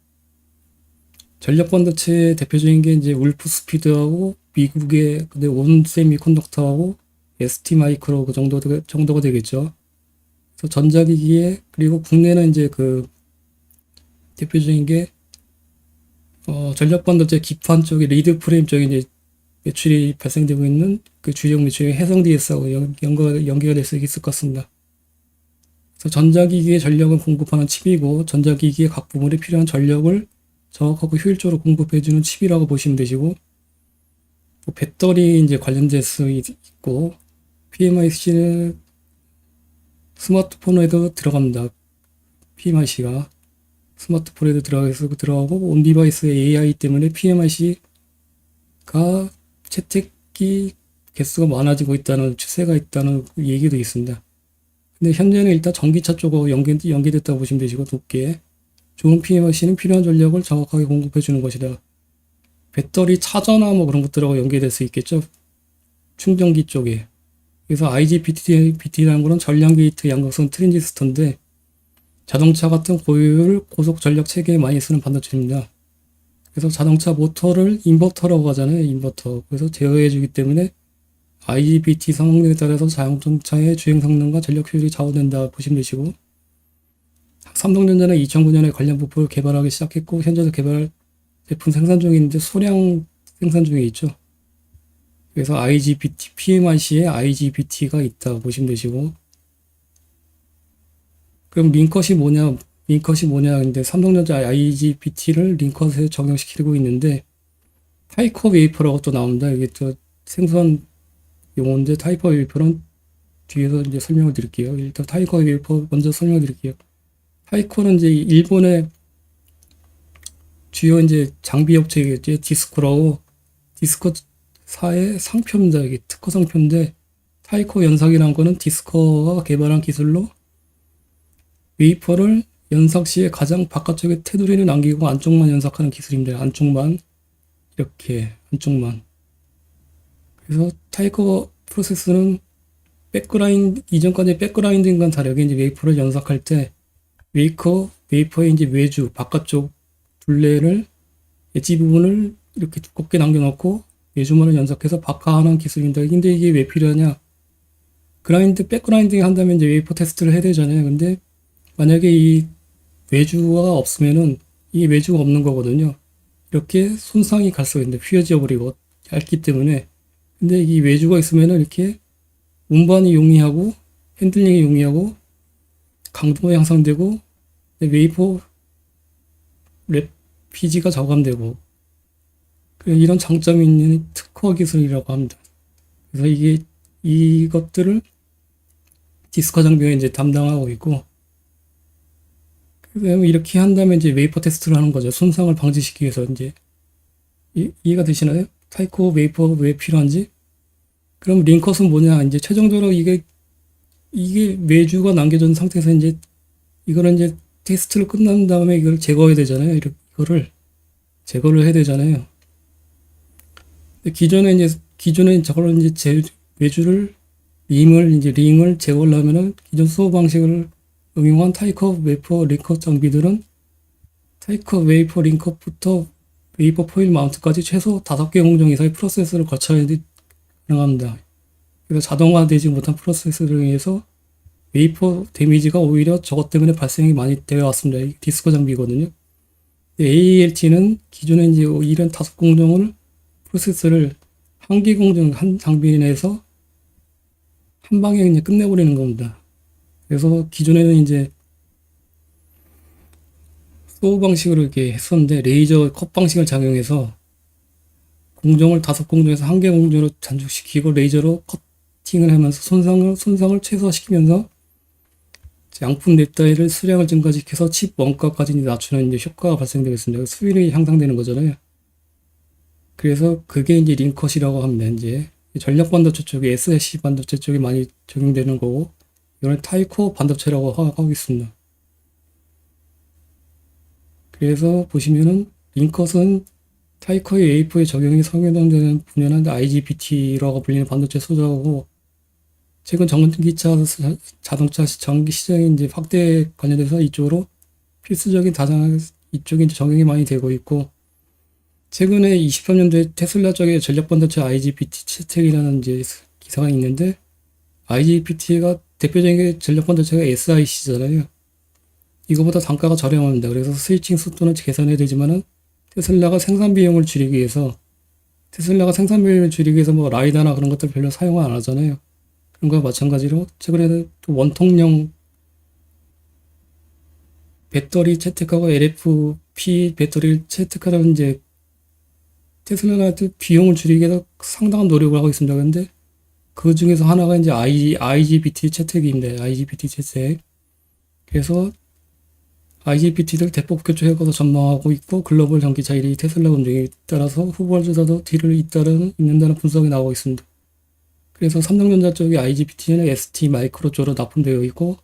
전력 반도체 대표적인 게 이제 울프 스피드하고 미국의 온 세미컨덕터하고 ST 마이크로 그 정도가 되겠죠. 그래서 전자기기에, 그리고 국내는 이제 그 대표적인 게 전력 반도체 기판 쪽에 리드 프레임 쪽에 이제 매출이 발생되고 있는 그 주력 매출이 해성 DS하고 연계가 될 수 있을 것 같습니다. 그래서 전자기기의 전력을 공급하는 칩이고, 전자기기의 각 부분에 필요한 전력을 정확하고 효율적으로 공급해주는 칩이라고 보시면 되시고, 배터리 이제 관련될 수 있고, PMIC는 스마트폰에도 들어갑니다. PMIC가 스마트폰에도 들어가고, 온 디바이스의 AI 때문에 PMIC가 채택기 개수가 많아지고 있다는 추세가 있다는 얘기도 있습니다. 근데 현재는 일단 전기차 쪽하고 연계됐다고 보시면 되시고, 높게 좋은 PMIC는 필요한 전력을 정확하게 공급해 주는 것이다. 배터리 차저나 뭐 그런 것들하고 연계될 수 있겠죠. 충전기 쪽에. 그래서 IGBT라는 거는 전량 게이트 양극성 트랜지스터인데, 자동차 같은 고효율 고속 전력 체계에 많이 쓰는 반도체입니다. 그래서 자동차 모터를 인버터라고 하잖아요. 인버터. 그래서 제어해 주기 때문에 IGBT 성능에 따라서 자동차의 주행 성능과 전력 효율이 좌우된다 보시면 되시고, 삼성전자는 2009년에 관련 부품을 개발하기 시작했고, 현재도 개발 제품 생산 중에 있는데 소량 생산 중에 있죠. 그래서 IGBT, PMIC에 IGBT가 있다 보시면 되시고, 그럼 링컷이 뭐냐? 근데 삼성전자 IGBT를 링컷에 적용시키고 있는데, 타이코 웨이퍼라고 또 나옵니다. 이게 또 생소한 용어인데, 타이코 웨이퍼는 뒤에서 이제 설명을 드릴게요. 일단 타이코 웨이퍼 먼저 설명을 드릴게요. 타이코는 이제 일본의 주요 이제 장비 업체겠죠. 디스코라고, 디스코사의 상표입니다. 이게 특허 상표인데, 타이코 연삭이라는 거는 디스코가 개발한 기술로 웨이퍼를 연삭 시에 가장 바깥쪽에 테두리를 남기고 안쪽만 연삭하는 기술입니다. 안쪽만. 이렇게 안쪽만. 그래서 타이코 프로세스는 이전까지 백그라인딩과는 다르게 이제 웨이퍼를 연삭할 때 웨이퍼의 이제 외주, 바깥쪽 둘레를, 엣지 부분을 이렇게 두껍게 남겨놓고 외주만을 연삭해서 박하하는 기술입니다. 근데 이게 왜 필요하냐? 백그라인딩 한다면 이제 웨이퍼 테스트를 해야 되잖아요. 근데 만약에 이 외주가 없으면은, 이 외주가 없는 거거든요. 이렇게 손상이 갈 수가 있는데, 휘어져 버리고, 얇기 때문에. 근데 이 외주가 있으면은 이렇게 운반이 용이하고, 핸들링이 용이하고, 강도가 향상되고, 웨이퍼 피지가 저감되고, 이런 장점이 있는 특허 기술이라고 합니다. 그래서 이것들을 디스코 장비가 이제 담당하고 있고, 이렇게 한다면 이제 웨이퍼 테스트를 하는 거죠. 손상을 방지시키기 위해서. 이제 이해가 되시나요? 타이코 웨이퍼 왜 필요한지? 그럼 링컷은 뭐냐? 이제 최종적으로 이게 외주가 남겨진 상태에서 이제 이거는 이제 테스트를 끝난 다음에 이걸 제거해야 되잖아요. 이거를 제거를 해야 되잖아요. 기존에 저걸 이제 외주를 링을 제거를 하면은 기존 수호 방식을 응용한 타이코 웨이퍼 링컷 장비들은 타이커 웨이퍼 링크업부터 웨이퍼 포일 마운트까지 최소 5개 공정 이상의 프로세스를 거쳐야 가능합니다. 그래서 자동화되지 못한 프로세스를 의해서 웨이퍼 데미지가 오히려 저것 때문에 발생이 많이 되어 왔습니다. 이 디스코 장비거든요. AALT는 기존에 이제 이런 5공정을 프로세스를 한 개 공정 한 장비 내에서 한 방에 그냥 끝내버리는 겁니다. 그래서 기존에는 이제 소우 방식으로 이렇게 했었는데 레이저 컷 방식을 작용해서 공정을 5공정에서 한 개 공정으로 단축시키고 레이저로 커팅을 하면서 손상을 최소화시키면서 양품 넷다이를 수량을 증가시켜서 칩 원가까지 낮추는 이제 효과가 발생되고 있습니다. 수율이 향상되는 거잖아요. 그래서 그게 이제 링컷이라고 합니다. 이제 전력 반도체 쪽에 SSC 반도체 쪽에 많이 적용되는 거고, 이건 타이코 반도체라고 하고 있습니다. 그래서 보시면은 링컷은 타이커의 A4에 적용이 성형되는 분야는 IGBT라고 불리는 반도체 소재하고, 최근 전기차, 자동차 전기 시장이 이제 확대 관련돼서 이쪽으로 필수적인 이쪽에 이제 적용이 많이 되고 있고, 최근에 23년도에 테슬라 쪽에 전력 반도체 IGBT 채택이라는 이제 기사가 있는데, IGBT가 대표적인 전력 반도체가 SiC잖아요. 이거보다 단가가 저렴합니다. 그래서 스위칭 속도는 개선해야 되지만은 테슬라가 생산 비용을 줄이기 위해서 뭐 라이다나 그런 것들 별로 사용을 안 하잖아요. 그런 거와 마찬가지로 최근에는 또 원통형 배터리 채택하고 LFP 배터리를 채택하는 이제 테슬라가 또 비용을 줄이기 위해서 상당한 노력을 하고 있습니다. 그런데 그 중에서 하나가 이제 IGBT 채택인데, IGBT 채택. 그래서 IGBT를 대폭 교체하고도 전망하고 있고, 글로벌 전기차 1위 테슬라 운종에 따라서 후보주자도 뒤를 잇는다는 분석이 나오고 있습니다. 그래서 삼성전자 쪽의 IGBT는 ST 마이크로 쪽으로 납품되어 있고,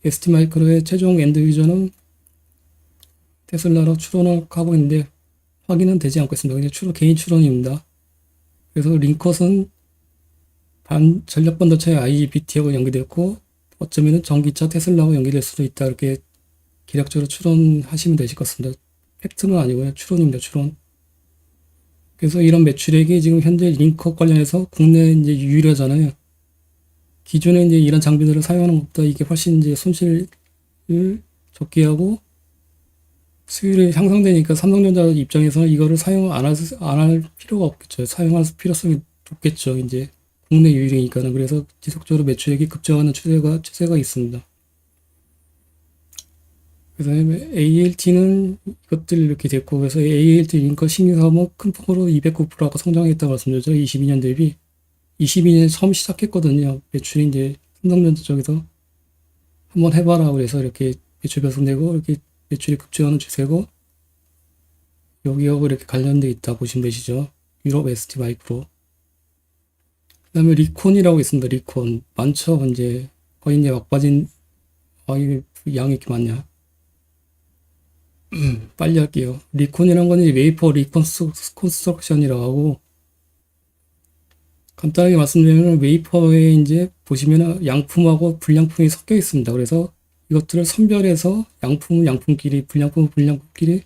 ST 마이크로의 최종 엔드 유저는 테슬라로 추론을 하고 있는데 확인은 되지 않고 있습니다. 그냥 개인 추론입니다. 그래서 링컷은 전력 반도체 IGBT하고 연계되었고, 어쩌면 전기차 테슬라하고 연계될 수도 있다, 이렇게 기략적으로 추론하시면 되실 것 같습니다. 팩트는 아니고요. 추론입니다. 추론. 그래서 이런 매출액이 지금 현재 링컷 관련해서 국내에 이제 유일하잖아요. 기존에 이제 이런 장비들을 사용하는 것보다 이게 훨씬 이제 손실을 적게 하고 수율이 향상되니까 삼성전자 입장에서는 이거를 사용 안 할 필요가 없겠죠. 사용할 필요성이 높겠죠. 이제 국내 유일이니까는. 그래서 지속적으로 매출액이 급증하는 추세가 있습니다. 그다음에 ALT는 이것들 이렇게 됐고, 그래서 ALT 링컷 신규 사업은 큰 폭으로 209% 아까 성장했다고 말씀드렸죠. 22년 대비 22년에 처음 시작했거든요. 매출이 이제 삼성전자 쪽에서 한번 해봐라 그래서 이렇게 매출 배송되고 이렇게 매출이 급증하는 추세고, 여기하고 이렇게 관련돼 있다 보시면 되시죠. 유럽 ST 마이크로. 그다음에 리콘이라고 있습니다. 리콘 많죠. 이제 거의 이제 막빠진, 이게 양이 이렇게 많냐. 빨리 할게요. 리콘이란 건 웨이퍼 리컨스트럭션이라고 하고, 간단하게 말씀드리면 웨이퍼에 이제 보시면은 양품하고 불량품이 섞여 있습니다. 그래서 이것들을 선별해서 양품은 양품끼리, 불량품은 불량품끼리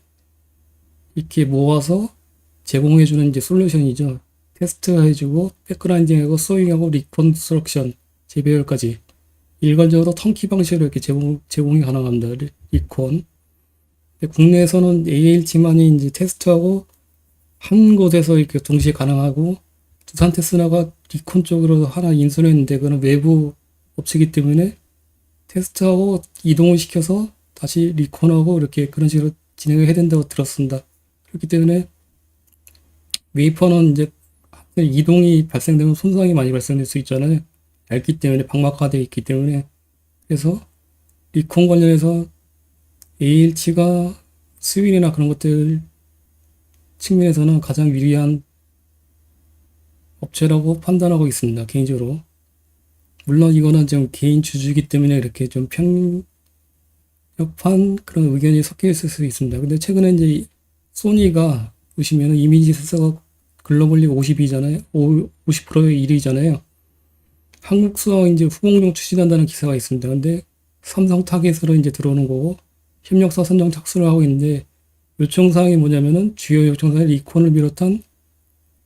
이렇게 모아서 제공해주는 이제 솔루션이죠. 테스트해주고, 백그라인딩하고, 소잉하고, 리컨스트럭션, 재배열까지 일괄적으로 턴키 방식으로 이렇게 제공이 가능합니다. 리콘. 국내에서는 ALT만이 이제 테스트하고 한 곳에서 이렇게 동시에 가능하고, 두산 테슬라가 리콘 쪽으로 하나 인수를 했는데 그거는 외부 업체이기 때문에 테스트하고 이동을 시켜서 다시 리콘하고 이렇게 그런 식으로 진행을 해야 된다고 들었습니다. 그렇기 때문에 웨이퍼는 이제 이동이 발생되면 손상이 많이 발생될 수 있잖아요. 얇기 때문에, 방막화되어 있기 때문에. 그래서 리콘 관련해서 ALT가 수율이나 그런 것들 측면에서는 가장 유리한 업체라고 판단하고 있습니다. 개인적으로. 물론 이거는 좀 개인 주주이기 때문에 이렇게 좀 편협한 그런 의견이 섞여 있을 수 있습니다. 근데 최근에 이제 소니가 보시면 이미지 센서가 글로벌리 50이잖아요. 50%의 1위잖아요. 한국 수학 이제 후공정 추진한다는 기사가 있습니다. 근데 삼성 타겟으로 이제 들어오는 거고, 협력사 선정 착수를 하고 있는데, 요청사항이 뭐냐면은 주요 요청사항 리콘을 비롯한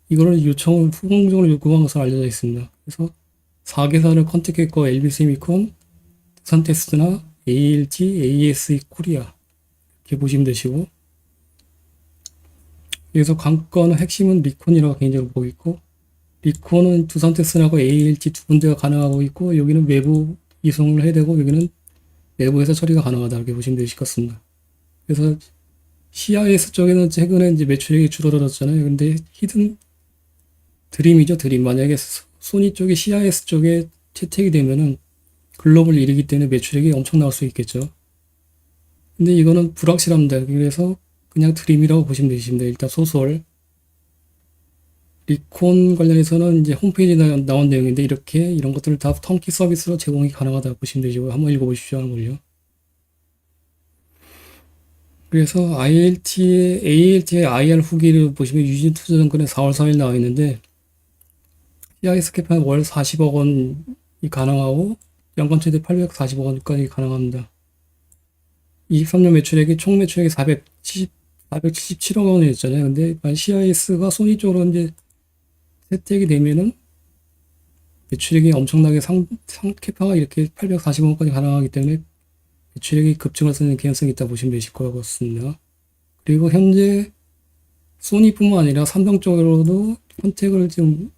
이거를 요청을 후공적으로 요구한 것으로 알려져 있습니다. 그래서 4개사를 컨택했고 LBC 미콘, 두산 테스트나 ALT, ASE 코리아 이렇게 보시면 되시고 여기서 관건은 핵심은 리콘이라고 개인적으로 보고 있고 리콘은 두산 테스트하고 ALT 두 군데가 가능하고 있고 여기는 외부 이송을 해야 되고 여기는 내부에서 처리가 가능하다 이렇게 보시면 되실 것 같습니다. 그래서 CIS 쪽에는 최근에 이제 매출액이 줄어들었잖아요. 근데 히든 드림이죠, 드림. 만약에 소니 쪽에 CIS 쪽에 채택이 되면은 글로벌 1위기 때문에 매출액이 엄청 나올 수 있겠죠. 근데 이거는 불확실합니다. 그래서 그냥 드림이라고 보시면 되십니다. 일단 소설. 리콘 관련해서는 이제 홈페이지에 나온 내용인데 이렇게 이런 것들을 다 턴키 서비스로 제공이 가능하다고 보시면 되시고 한번 읽어보십시오 하는 걸요. 그래서 ALT의 IR 후기를 보시면 유진투자증권에 4월 4일 나와 있는데 CIS 캐파는 월 40억 원이 가능하고 연간 최대 840억 원까지 가능합니다. 23년 매출액이 총 매출액이 477억 원이었잖아요. 근데 CIS가 소니 쪽으로 이제 혜택이 되면은 매출액이 엄청나게 캐파가 이렇게 840억 원까지 가능하기 때문에 매출액이 급증할 수 있는 개연성이 있다 보시면 되실 것 같습니다. 그리고 현재 소니뿐만 아니라 삼성 쪽으로도 컨택을 지금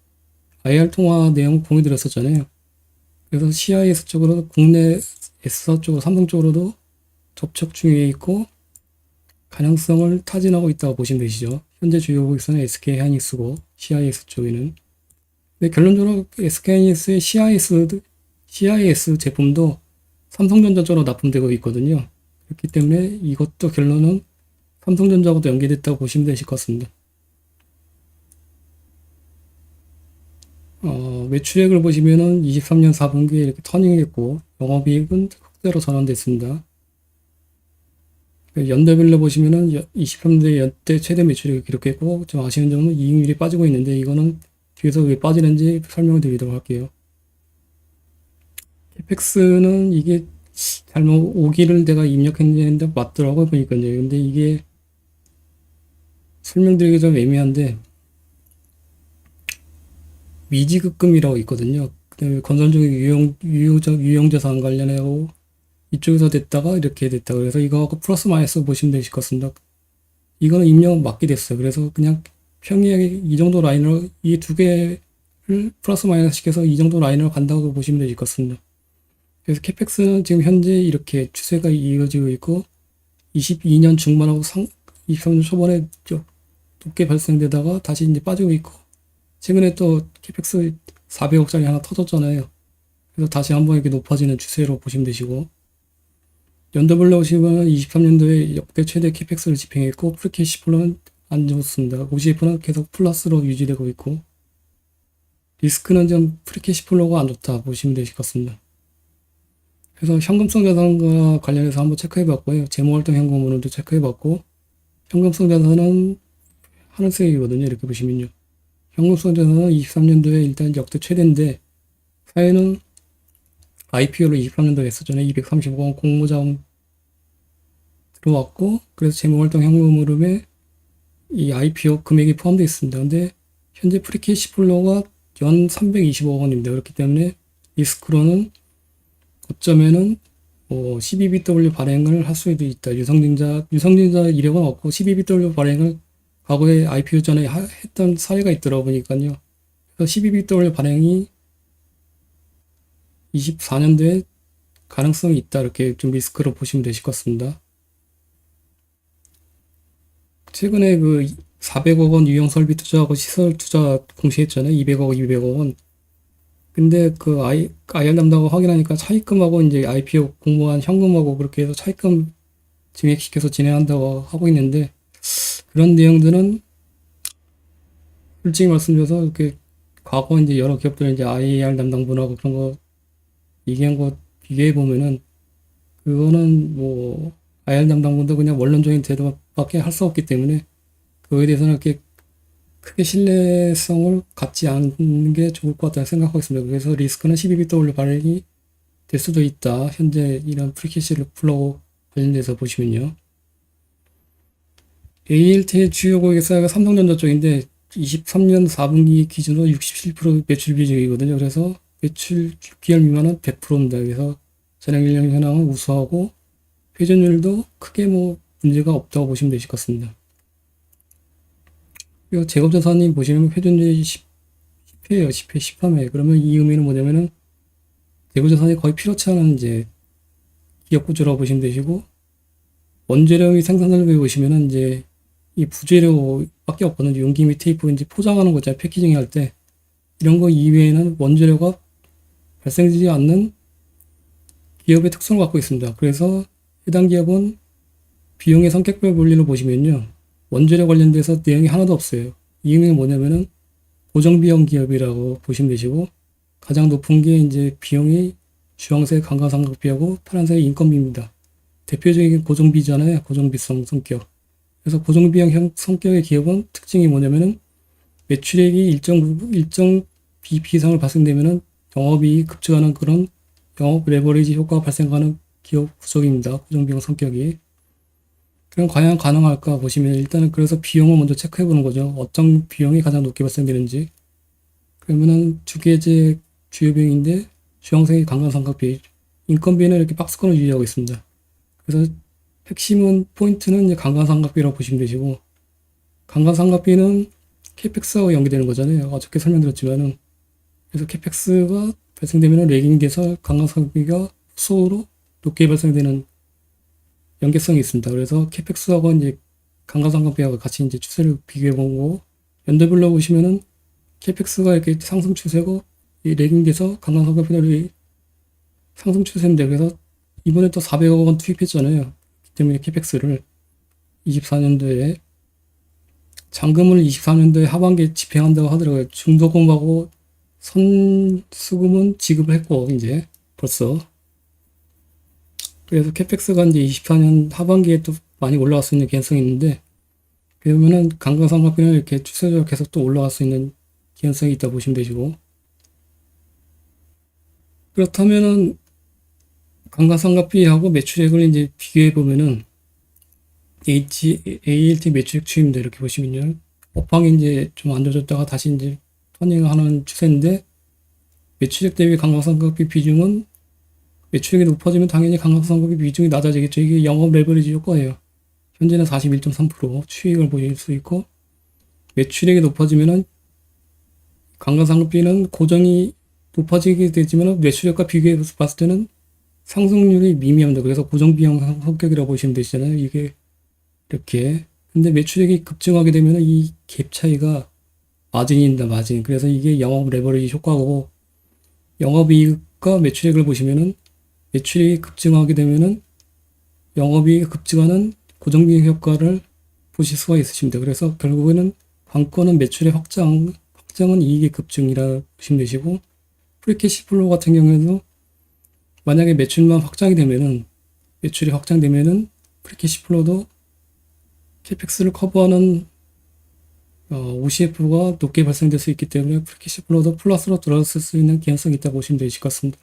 IR 통화 내용 공유 드렸었잖아요. 그래서 CIS 쪽으로 국내 S사 쪽으로 삼성 쪽으로도 접촉 중에 있고 가능성을 타진하고 있다고 보시면 되시죠. 현재 주요 고객사는 SK 하이닉스고 CIS 쪽에는. 근데 결론적으로 SK 하이닉스의 CIS 제품도 삼성전자 쪽으로 납품되고 있거든요. 그렇기 때문에 이것도 결론은 삼성전자하고도 연계됐다고 보시면 되실 것 같습니다. 매출액을 보시면은 23년 4분기에 이렇게 터닝했고 영업이익은 흑자로 전환됐습니다. 연도별로 보시면은 23년도에 연대 최대 매출액을 기록했고 좀 아쉬운 점은 이익률이 빠지고 있는데 이거는 뒤에서 왜 빠지는지 설명을 드리도록 할게요. 캐펙스는 이게 잘못 5기를 내가 입력했는데 맞더라고요 보니까요. 근데 이게 설명드리기 좀 애매한데 미지급금이라고 있거든요. 그다음에 건설적인 유용자산 관련하고 이쪽에서 됐다가 이렇게 됐다. 그래서 이거하고 플러스 마이너스 보시면 되실 것 같습니다. 이거는 입력 맞게 됐어요. 그래서 그냥 평이하게 이 정도 라인으로 이 두 개를 플러스 마이너스 시켜서 이 정도 라인으로 간다고 보시면 되실 것 같습니다. 그래서 캐펙스는 지금 현재 이렇게 추세가 이어지고 있고 22년 중반하고 23년 초반에 높게 발생되다가 다시 이제 빠지고 있고 최근에 또 캐펙스 400억짜리 하나 터졌잖아요. 그래서 다시 한번 이렇게 높아지는 추세로 보시면 되시고 연도별로 보시면 23년도에 역대 최대 캐펙스를 집행했고 프리캐시 플로는 안 좋습니다. OCF는 계속 플러스로 유지되고 있고 리스크는 좀 프리캐시 플로가 안 좋다 보시면 되실 것 같습니다. 그래서 현금성 자산과 관련해서 한번 체크해봤고요. 재무활동 현금흐름도 체크해봤고 현금성 자산은 하늘색이거든요. 이렇게 보시면요. 현금성 자산은 23년도에 일단 역대 최대인데 사회는 IPO를 23년도에 했었잖아요. 235억 원 공모자금 들어왔고 그래서 재무활동 현금흐름에 이 IPO 금액이 포함되어 있습니다. 근데 현재 프리캐시 플로가 연 320억 원입니다. 그렇기 때문에 리스크로는 고점에는 12BW 발행을 할 수도 있다. 유성진자 이력은 없고 12BW 발행을 과거에 IPO 전에 했던 사례가 있더라 보니까요. 그래서 12BW 발행이 24년도에 가능성이 있다. 이렇게 좀 리스크로 보시면 되실 것 같습니다. 최근에 그 400억 원 유형 설비 투자하고 시설 투자 공시했잖아요. 200억, 200억 원. 근데 그 IR 담당하고 확인하니까 차입금하고 이제 IPO 공모한 현금하고 그렇게 해서 차입금 증액시켜서 진행한다고 하고 있는데 그런 내용들은 솔직히 말씀드려서 이렇게 과거 이제 여러 기업들 이제 IR 담당분하고 그런 거 얘기한 거 비교해 보면은 그거는 뭐 IR 담당분도 그냥 원론적인 대답밖에 할 수 없기 때문에 그거에 대해서는 이렇게 크게 신뢰성을 갖지 않는 게 좋을 것 같다는 생각하고 있습니다. 그래서 리스크는 12BW 발행이 될 수도 있다. 현재 이런 프리캐시 플로우 관련돼서 보시면요. ALT의 주요 고객사가 삼성전자 쪽인데 23년 4분기 기준으로 67% 매출 비중이거든요. 그래서 매출 6개월 미만은 100%입니다. 그래서 전액일량 현황은 우수하고 회전율도 크게 뭐 문제가 없다고 보시면 되실 것 같습니다. 그리고 재고자산이 보시면 회전율이 10회예요. 10회, 13회. 그러면 이 의미는 뭐냐면은 재고자산이 거의 필요치 않은 이제 기업 구조라고 보시면 되시고, 원재료의 생산설비 보시면은 이제 이 부재료밖에 없거든요. 용기 및 테이프 이제 포장하는 거 있잖아요. 패키징 할 때. 이런 거 이외에는 원재료가 발생되지 않는 기업의 특성을 갖고 있습니다. 그래서 해당 기업은 비용의 성격별 원리로 보시면요. 원재료 관련돼서 내용이 하나도 없어요. 이 의미는 뭐냐면은 고정비용 기업이라고 보시면 되시고, 가장 높은 게 이제 비용이 주황색 감가상각비하고 파란색 인건비입니다. 대표적인 고정비잖아요. 고정비성 성격. 그래서 고정비용 성격의 기업은 특징이 뭐냐면은 매출액이 일정 비상을 발생되면은 영업이익이 급증하는 그런 영업 레버리지 효과가 발생하는 기업 구성입니다. 고정비용 성격이. 그럼 과연 가능할까 보시면 일단은 그래서 비용을 먼저 체크해 보는 거죠. 어떤 비용이 가장 높게 발생되는지. 그러면은 주계제 주요 비용인데 주황색이 감가상각비, 인건비는 이렇게 박스권을 유지하고 있습니다. 그래서 핵심은 포인트는 이제 감가상각비라고 보시면 되시고, 감가상각비는 캐펙스하고 연계되는 거잖아요. 어저께 설명드렸지만은. 그래서 캐펙스가 발생되면 레깅돼서 감가상각비가 후속으로 높게 발생되는 연계성이 있습니다. 그래서 캐펙스하고 이제 감가상각비하고 같이 이제 추세를 비교해 보고, 연도별로 보시면은 캐펙스가 이렇게 상승 추세고, 이 레깅돼서 감가상각비는 상승 추세인데, 그래서 이번에 또 400억 원 투입했잖아요. 그렇기 때문에 캐펙스를 24년도에 잔금을 24년도에 하반기에 집행한다고 하더라고요. 중도금하고 선수금은 지급을 했고 이제 벌써. 그래서 캐펙스가 이제 24년 하반기에 또 많이 올라갈 수 있는 개연성이 있는데, 그러면은 감가상각비는 이렇게 추세적으로 계속 또 올라갈 수 있는 개연성이 있다 보시면 되시고, 그렇다면은 감가상각비하고 매출액을 이제 비교해 보면은 ALT 매출액 추이입니다. 이렇게 보시면요. 업황이 이제 좀 안 좋아졌다가 다시 이제 터닝하는 추세인데, 매출액 대비 감가상각비 비중은 매출액이 높아지면 당연히 감가상각비 비중이 낮아지겠죠. 이게 영업 레버리지 효과예요. 현재는 41.3% 추이익을 보실 수 있고, 매출액이 높아지면은 감가상각비는 고정이 높아지게 되지만 매출액과 비교해 봤을 때는 상승률이 미미합니다. 그래서 고정비용 성격이라고 보시면 되시잖아요. 이게 이렇게. 근데 매출액이 급증하게 되면 이 갭 차이가 마진입니다. 마진. 그래서 이게 영업 레버리지 효과고, 영업이익과 매출액을 보시면은 매출이 급증하게 되면은 영업이익이 급증하는 고정비용 효과를 보실 수가 있으십니다. 그래서 결국에는 관건은 매출의 확장은 이익의 급증이라 보시면 되시고, 프리캐시 플로우 같은 경우에도 만약에 매출만 확장이 되면은, 매출이 확장되면은 프리캐시 플로우도 캐펙스를 커버하는 OCF가 높게 발생될 수 있기 때문에 프리캐시 플로우도 플러스로 들어설 수 있는 개연성이 있다고 보시면 되실 것 같습니다.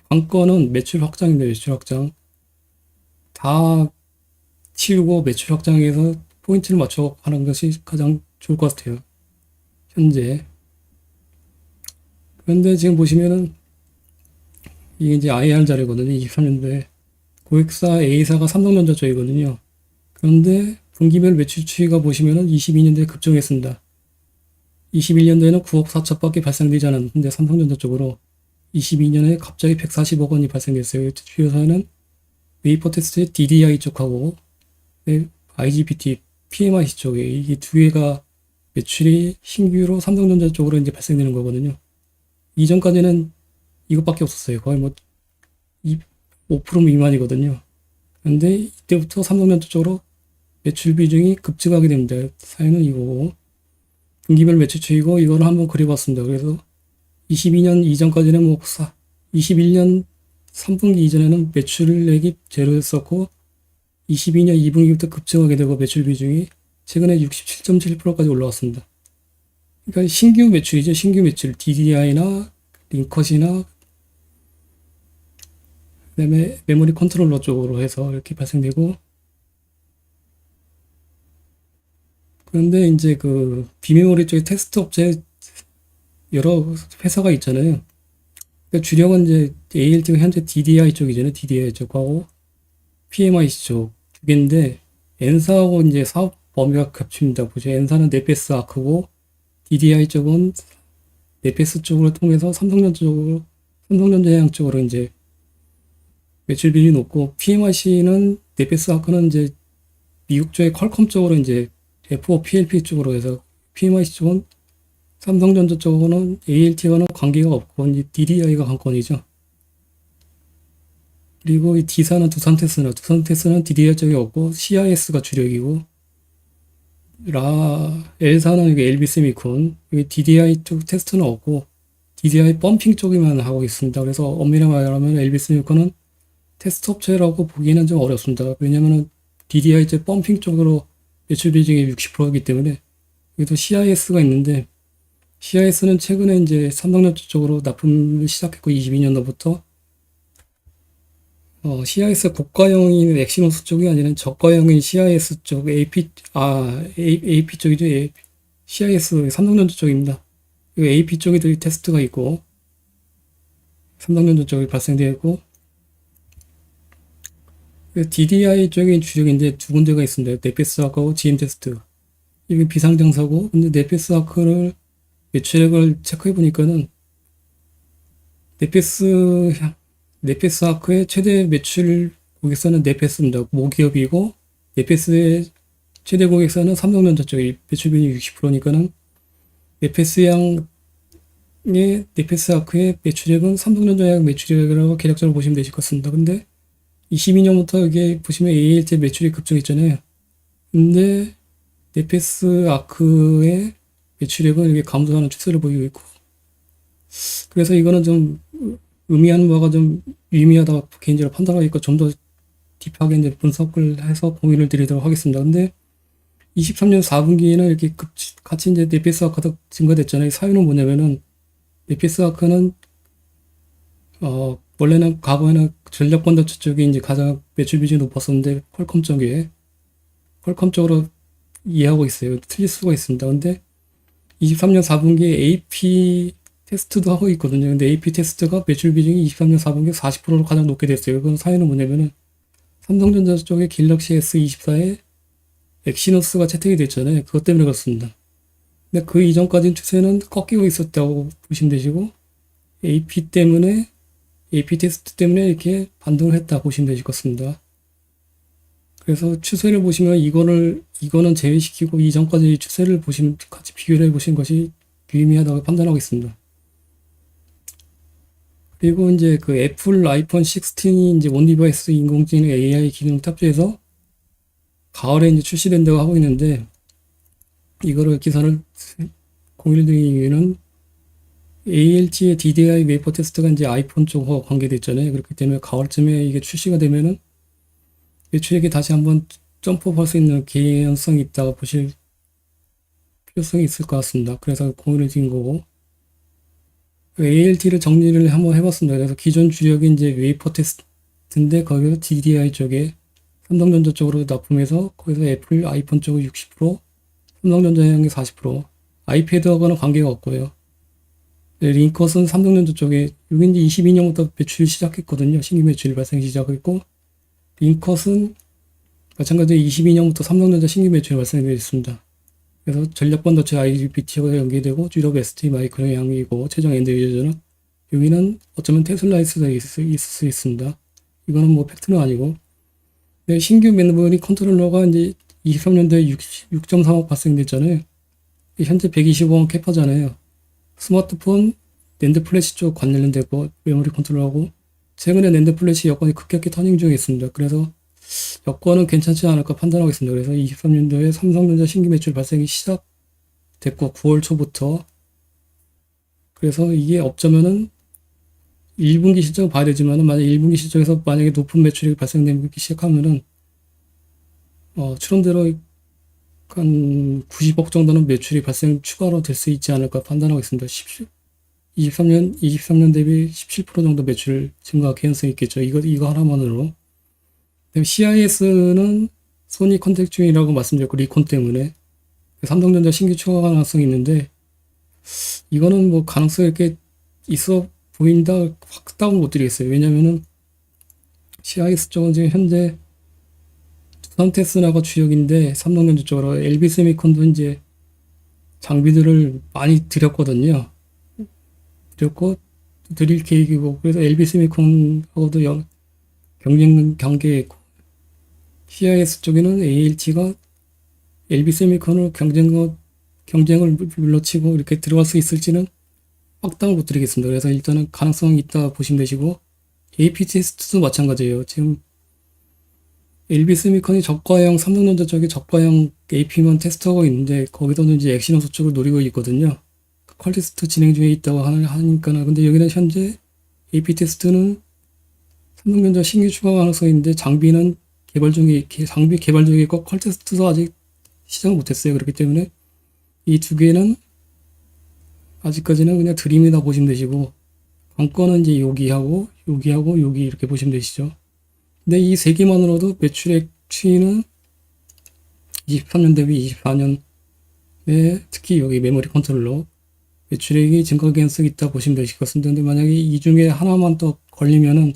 관건은 매출 확장인데, 매출 확장 다 치우고 매출 확장에서 포인트를 맞춰 하는 것이 가장 좋을 것 같아요. 현재. 그런데 지금 보시면은 이게 이제 IR 자료거든요. 23년도에 고객사 A사가 삼성전자 쪽이거든요. 그런데 분기별 매출 추이가 보시면은 22년도에 급증했습니다. 21년도에는 9억 4천밖에 발생되지 않았는데 삼성전자 쪽으로 22년에 갑자기 140억 원이 발생됐어요. 주요사는 웨이퍼 테스트의 DDI 쪽하고 IGBT, PMIC 쪽에 이게 두 개가 매출이 신규로 삼성전자 쪽으로 이제 발생되는 거거든요. 이전까지는 이것밖에 없었어요. 거의 뭐 5% 미만이거든요. 근데 이때부터 삼성전자 쪽으로 매출 비중이 급증하게 됩니다. 사연은 이거고, 분기별 매출 추이고, 이거를 한번 그려봤습니다. 그래서 22년 이전까지는 뭐 21년 3분기 이전에는 매출액이 제로였었고, 22년 2분기부터 급증하게 되고 매출 비중이 최근에 67.7%까지 올라왔습니다. 그러니까 신규 매출이죠. 신규 매출. DDI나 링컷이나 그다음에 메모리 컨트롤러 쪽으로 해서 이렇게 발생되고, 그런데 이제 그 비메모리 쪽에 테스트 업체 여러 회사가 있잖아요. 그러니까 주력은 이제 ALT가 현재 DDI 쪽이잖아요. DDI 쪽하고 PMIC 쪽 두 개인데 N사하고 이제 사업 범위가 겹칩니다. 보죠. N사는 네페스 아크고 DDI 쪽은 네페스 쪽으로 통해서 삼성전자양 쪽으로 이제 매출 비율이 높고 PMIC는 네페스 아크는 이제 미국 쪽의 퀄컴 쪽으로 이제 F5 PLP 쪽으로 해서 PMIC 쪽은 삼성전자 쪽은 ALT와는 관계가 없고 이제 DDI가 관건이죠. 그리고 이 D사는 두산테스는 DDI 쪽이 없고 CIS가 주력이고 L사는 이게 LB세미콘, 여기 DDI 쪽 테스트는 없고 DDI 펌핑 쪽에만 하고 있습니다. 그래서 엄밀히 말하면 LB세미콘은 테스트 업체라고 보기에는 좀 어렵습니다. 왜냐면은 DDI 쪽 펌핑 쪽으로 매출 비중이 60%이기 때문에 여기도 CIS가 있는데 CIS는 최근에 이제 삼성전자 쪽으로 납품을 시작했고 22년도부터 CIS 고가형인 엑시노스 쪽이 아니라 저가형인 CIS 쪽 AP 쪽이죠. CIS 삼성전자 쪽입니다. 이 AP 쪽에도 테스트가 있고 삼성전자 쪽이 발생되어 있고 DDI 쪽이 주력인데 두 군데가 있습니다. 네페스 아크하고 GM 테스트. 이게 비상장사고 근데 네페스 아크를 매출액을 체크해 보니까는 네페스 아크의 최대 매출 고객사는 네페스입니다. 모기업이고 네페스의 최대 고객사는 삼성전자 쪽이 매출 비율이 60%니까는 네페스 아크의 매출액은 삼성전자의 매출액이라고 계략적으로 보시면 되실 것 같습니다. 근데 22년부터 이게 보시면 ALT 매출이 급증했잖아요. 근데 네페스 아크의 매출액은 이렇게 감소하는 추세를 보이고 있고 그래서 이거는 좀 의미하는 바가 좀 유의미하다 개인적으로 판단하고 있고 좀 더 딥하게 이제 분석을 해서 공유를 드리도록 하겠습니다. 근데 23년 4분기에는 이렇게 같이 이제 네페스 아크도 증가됐잖아요. 사유는 뭐냐면은 네페스 아크는 원래는 과거에는 전력 반도체 쪽이 이제 가장 매출 비중이 높았었는데 퀄컴 쪽으로 이해하고 있어요. 틀릴 수가 있습니다. 근데 23년 4분기에 AP 테스트도 하고 있거든요. 근데 AP 테스트가 매출 비중이 23년 4분기에 40%로 가장 높게 됐어요. 그건 사유는 뭐냐면은 삼성전자 쪽에 갤럭시 S24에 엑시노스가 채택이 됐잖아요. 그것 때문에 그렇습니다. 근데 그 이전까지는 추세는 꺾이고 있었다고 보시면 되시고 AP 테스트 때문에 이렇게 반등을 했다 보시면 되실 것 같습니다. 그래서 추세를 보시면 이거는 제외시키고 이전까지 추세를 보시면 같이 비교를 해보신 것이 유의미하다고 판단하고 있습니다. 그리고 이제 그 애플 아이폰 16이 이제 온 디바이스 인공지능 AI 기능을 탑재해서 가을에 이제 출시된다고 하고 있는데 이거를 기사를 공유를 드린 이유는 ALT의 DDI 웨이퍼 테스트가 이제 아이폰 쪽과 관계됐잖아요. 그렇기 때문에 가을쯤에 이게 출시가 되면은 매출액이 다시 한번 점프할 수 있는 개연성이 있다고 보실 필요성이 있을 것 같습니다. 그래서 공유를 드린 거고 ALT를 정리를 한번 해봤습니다. 그래서 기존 주력이 이제 웨이퍼 테스트인데 거기서 DDI 쪽에 삼성전자 쪽으로 납품해서 거기서 애플 아이폰 쪽은 60%, 삼성전자 향이 40%, 아이패드하고는 관계가 없고요. 링컷은 삼성전자 쪽에 여기 이제 22년부터 매출이 시작했거든요. 신규 매출이 발생 시작했고 링컷은 마찬가지로 22년부터 삼성전자 신규 매출이 발생되어 있습니다. 그래서 전력 반도체 IGBT가 연계되고 주력 ST 마이크론의 양이고 최종 엔드 유저는 여기는 어쩌면 테슬라일 수도 있을 수 있습니다. 이거는 뭐 팩트는 아니고 신규 메모리 컨트롤러가 이제 23년도에 6.3억 발생됐잖아요. 현재 125원 캐파잖아요. 스마트폰 낸드 플래시 쪽 관련되고 메모리 컨트롤러하고 최근에 낸드 플래시 여건이 급격히 터닝 중에 있습니다. 그래서 여건은 괜찮지 않을까 판단하고 있습니다. 그래서 23년도에 삼성전자 신규 매출 발생이 시작됐고 9월 초부터 그래서 이게 업자면은 1분기 실적을 봐야 되지만은 만약 1분기 실적에서 만약에 높은 매출이 발생되기 시작하면은 추론대로 한 90억 정도는 매출이 발생 추가로 될 수 있지 않을까 판단하고 있습니다. 23년 대비 17% 정도 매출 증가 개연성이 있겠죠. 이거 하나만으로. CIS는 소니 컨택 중이라고 말씀드렸고 리콘 때문에 삼성전자 신규 추가 가능성이 있는데 이거는 뭐 가능성이 이렇게 있어 보인다 확답은 못 드리겠어요. 왜냐면은 CIS 쪽은 지금 현재 두산 테스나가 주력인데 삼성전자 쪽으로 LB세미콘도 이제 장비들을 많이 들였거든요. 드렸고 드릴 계획이고 그래서 LB세미콘하고도 경쟁 관계에 있고 CIS 쪽에는 ALT가 LB세미콘을 경쟁을 물러치고 이렇게 들어갈 수 있을지는 확답을 못 드리겠습니다. 그래서 일단은 가능성이 있다 보시면 되시고 AP 테스트도 마찬가지예요. 지금 LB세미콘이 저가형 삼성전자 쪽에 저가형 AP만 테스트하고 있는데 거기서는 이제 엑시노스 쪽을 노리고 있거든요. 퀄테스트 진행 중에 있다고 하니까는 근데 여기는 현재 AP 테스트는 삼성전자 신규 추가 가능성인데 장비 개발 중에 있고 퀄테스트도 아직 시작을 못했어요. 그렇기 때문에 이 두 개는 아직까지는 그냥 드림이다 보시면 되시고 관건은 이제 여기하고 여기 이렇게 보시면 되시죠. 근데 이 세 개만으로도 매출액 추이는 23년 대비 24년에 특히 여기 메모리 컨트롤러 매출액이 증가 가능성이 있다 보시면 되실 것 같습니다. 근데 만약에 이 중에 하나만 더 걸리면은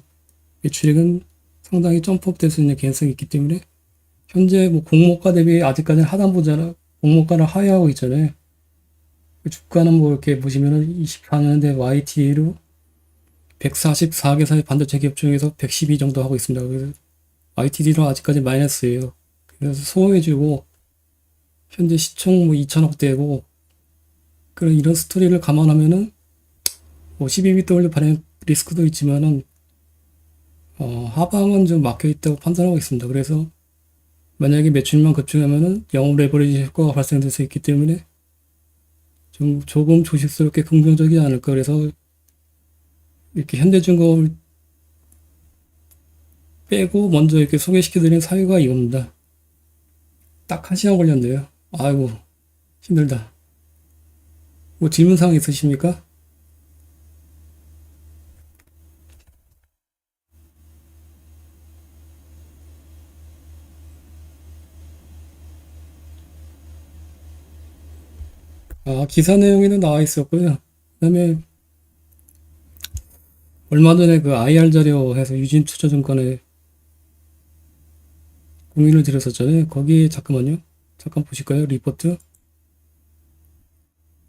매출액은 상당히 점프업 될 수 있는 가능성이 있기 때문에 현재 뭐 공모가 대비 아직까지는 하단부잖아. 공모가를 하회하고 있잖아요. 주가는 뭐 이렇게 보시면은 24년대 YT로 144개사의 반도체 기업 중에서 112 정도 하고 있습니다. 그래서 YTD로 아직까지 마이너스예요. 그래서 소화해주고 현재 시총 뭐 2천억대고 그런 이런 스토리를 감안하면은 뭐 12BW 발행 리스크도 있지만은 하방은 좀 막혀 있다고 판단하고 있습니다. 그래서 만약에 매출만 급증하면은 영업 레버리지 효과가 발생될 수 있기 때문에 좀 조금 조심스럽게 긍정적이지 않을까. 그래서 이렇게 현대중공업을 빼고 먼저 이렇게 소개시켜드린 사유가 이겁니다. 딱 1시간 걸렸네요. 아이고 힘들다. 뭐 질문사항 있으십니까? 기사 내용에는 나와 있었고요. 그다음에 얼마 전에 그 IR 자료 해서 유진투자증권에 공유를 드렸었잖아요. 거기에 잠깐만요. 잠깐 보실까요? 리포트.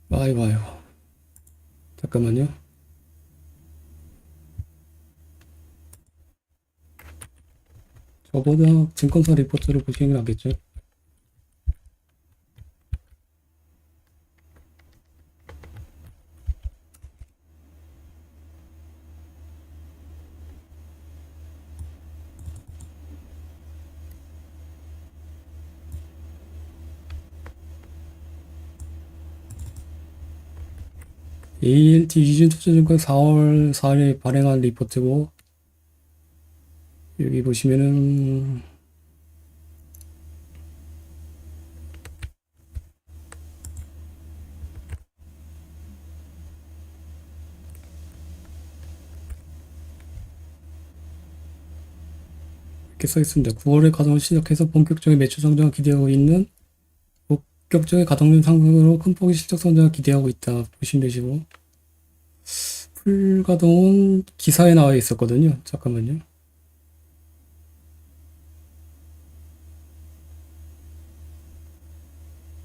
아이고. 잠깐만요. 저보다 증권사 리포트를 보시는 게 낫겠죠. ALT 유진투자증권 4월 4일에 발행한 리포트고 여기 보시면은 이렇게 써 있습니다. 9월에 가동을 시작해서 본격적인 매출 성장을 기대하고 있는 본격적인 가동률 상승으로 큰 폭의 실적 성장을 기대하고 있다 보시면 되시고 풀가동은 기사에 나와 있었거든요. 잠깐만요.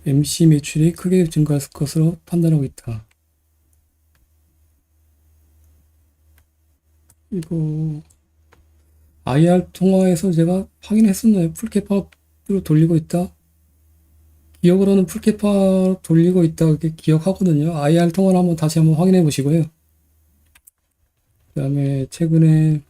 MC 매출이 크게 증가할 것으로 판단하고 있다. 이거 IR 통화에서 제가 확인했었나요? 풀캐파로 돌리고 있다. 기억으로는 풀캐파 돌리고 있다 이렇게 기억하거든요. IR 통화를 한번 다시 한번 확인해 보시고요. 그다음에 최근에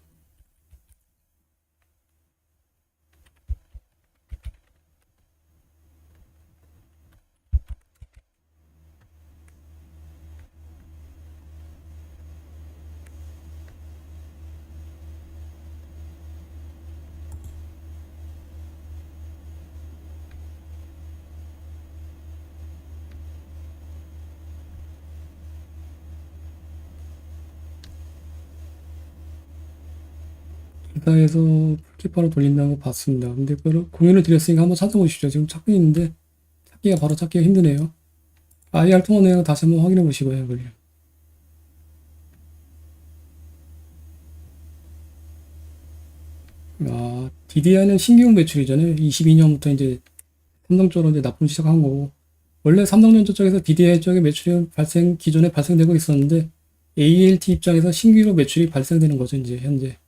기사에서 풀캐파로 돌린다고 봤습니다. 근데 그걸 공유를 드렸으니까 한번 찾아보시죠. 지금 찾고 있는데 바로 찾기가 힘드네요. IR 통화 내용 다시 한번 확인해 보시고요. 여기. DDI는 신규 매출이잖아요. 22년부터 이제 삼성 쪽으로 이제 납품 시작한 거고, 원래 삼성전자 쪽에서 DDI 쪽에 매출이 기존에 발생되고 있었는데, ALT 입장에서 신규로 매출이 발생되는 거죠, 이제, 현재.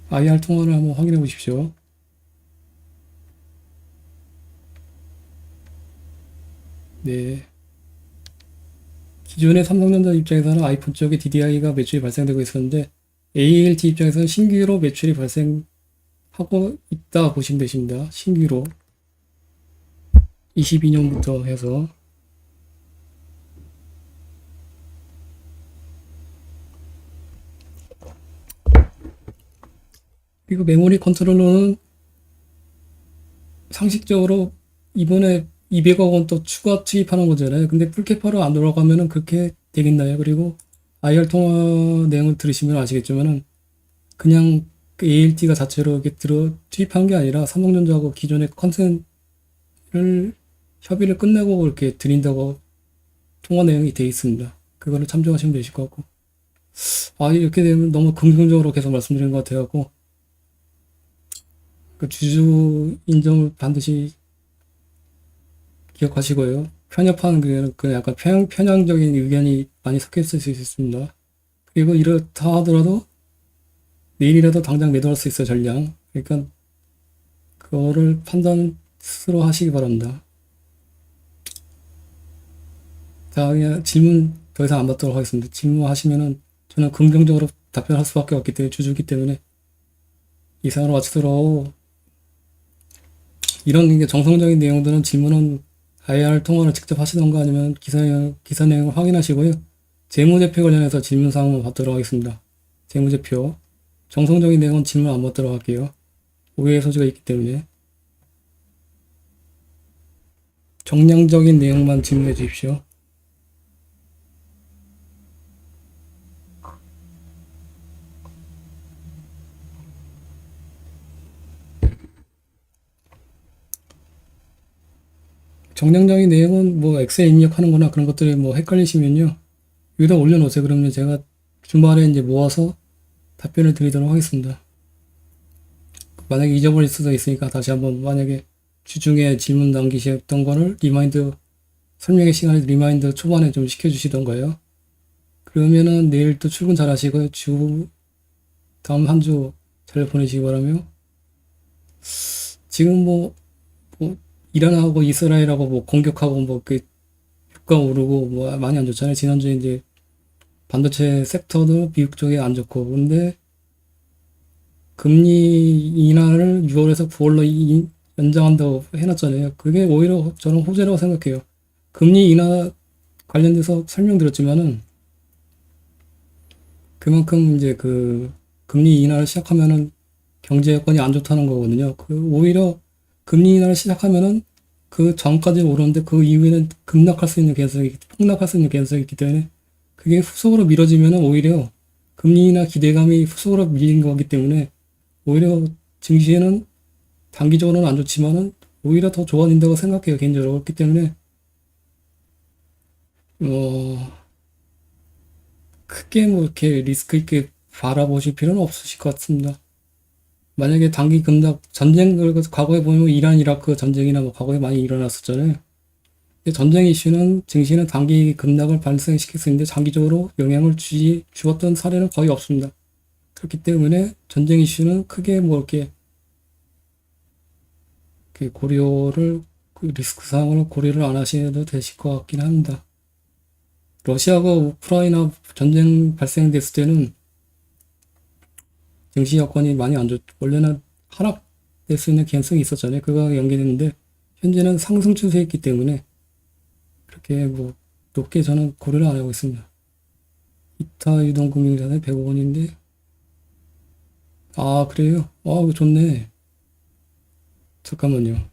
IR 통화를 한번 확인해 보십시오. 네. 기존의 삼성전자 입장에서는 아이폰 쪽에 DDI가 매출이 발생되고 있었는데, ALT 입장에서는 신규로 매출이 발생하고 있다 보시면 되십니다. 신규로. 22년부터 해서. 그리고 메모리 컨트롤러는 상식적으로 이번에 200억 원 또 추가 투입하는 거잖아요. 근데 풀캐파로 안 돌아가면은 그렇게 되겠나요? 그리고 IR 통화 내용을 들으시면 아시겠지만은 그냥 그 ALT가 자체로 이렇게 투입한 게 아니라 삼성전자하고 기존의 컨센을 협의를 끝내고 이렇게 드린다고 통화 내용이 되어 있습니다. 그거를 참조하시면 되실 것 같고. 이렇게 되면 너무 긍정적으로 계속 말씀드린 것 같아갖고, 그 주주 인정을 반드시 기억하시고요. 편협한 그 약간 편향적인 의견이 많이 섞여 있을 수 있습니다. 그리고 이렇다 하더라도 내일이라도 당장 매도할 수 있어요, 전량. 그러니까 그거를 판단 스스로 하시기 바랍니다. 자, 그냥 질문 더 이상 안 받도록 하겠습니다. 질문하시면은 저는 긍정적으로 답변할 수밖에 없기 때문에, 주주기 때문에 이상으로 마치도록 하고, 이런 게 정성적인 내용들은 질문은 IR 통화를 직접 하시던가 아니면 기사 내용을 확인하시고요. 재무제표 관련해서 질문사항을 받도록 하겠습니다. 재무제표. 정성적인 내용은 질문 안 받도록 할게요. 오해의 소지가 있기 때문에. 정량적인 내용만 질문해 주십시오. 정량적인 내용은 뭐 엑셀 입력하는 거나 그런 것들이 뭐 헷갈리시면요. 여기다 올려놓으세요. 그러면 제가 주말에 이제 모아서 답변을 드리도록 하겠습니다. 만약에 잊어버릴 수도 있으니까 다시 한번, 만약에 주중에 질문 남기셨던 거를 설명의 시간에 리마인드 초반에 좀 시켜주시던가요. 그러면은 내일 또 출근 잘 하시고요. 다음 한 주 잘 보내시기 바라며, 지금 이란하고 이스라엘하고 공격하고 유가 오르고 많이 안 좋잖아요. 지난주에 이제 반도체 섹터도 미국 쪽에 안 좋고, 근데 금리 인하를 6월에서 9월로 연장한다고 해놨잖아요. 그게 오히려 저는 호재라고 생각해요. 금리 인하 관련돼서 설명드렸지만은, 그만큼 이제 금리 인하를 시작하면은 경제 여건이 안 좋다는 거거든요. 오히려 금리 인하를 시작하면은 그 전까지 오르는데 그 이후에는 폭락할 수 있는 개연성이 있기 때문에, 그게 후속으로 미뤄지면은 오히려 금리 인하 기대감이 후속으로 밀린 거기 때문에, 오히려 증시에는 단기적으로는 안 좋지만은 오히려 더 좋아진다고 생각해요, 개인적으로. 그렇기 때문에 크게 이렇게 리스크 있게 바라보실 필요는 없으실 것 같습니다. 만약에 단기 급락 과거에 보면 이란 이라크 전쟁이나 과거에 많이 일어났었잖아요. 전쟁 이슈는 증시는 단기 급락을 발생시킬 수 있는데 장기적으로 영향을 주었던 사례는 거의 없습니다. 그렇기 때문에 전쟁 이슈는 크게 이렇게 리스크 사항을 고려를 안 하셔도 되실 것 같긴 합니다. 러시아가 우크라이나 전쟁 발생됐을 때는 증시 여건이 많이 안 원래는 하락될 수 있는 개연성이 있었잖아요. 그거가 연계됐는데, 현재는 상승 추세에 있기 때문에 그렇게 높게 저는 고려를 안 하고 있습니다. 이타 유동금융자산 100억 원인데, 그래요? 이거 좋네. 잠깐만요.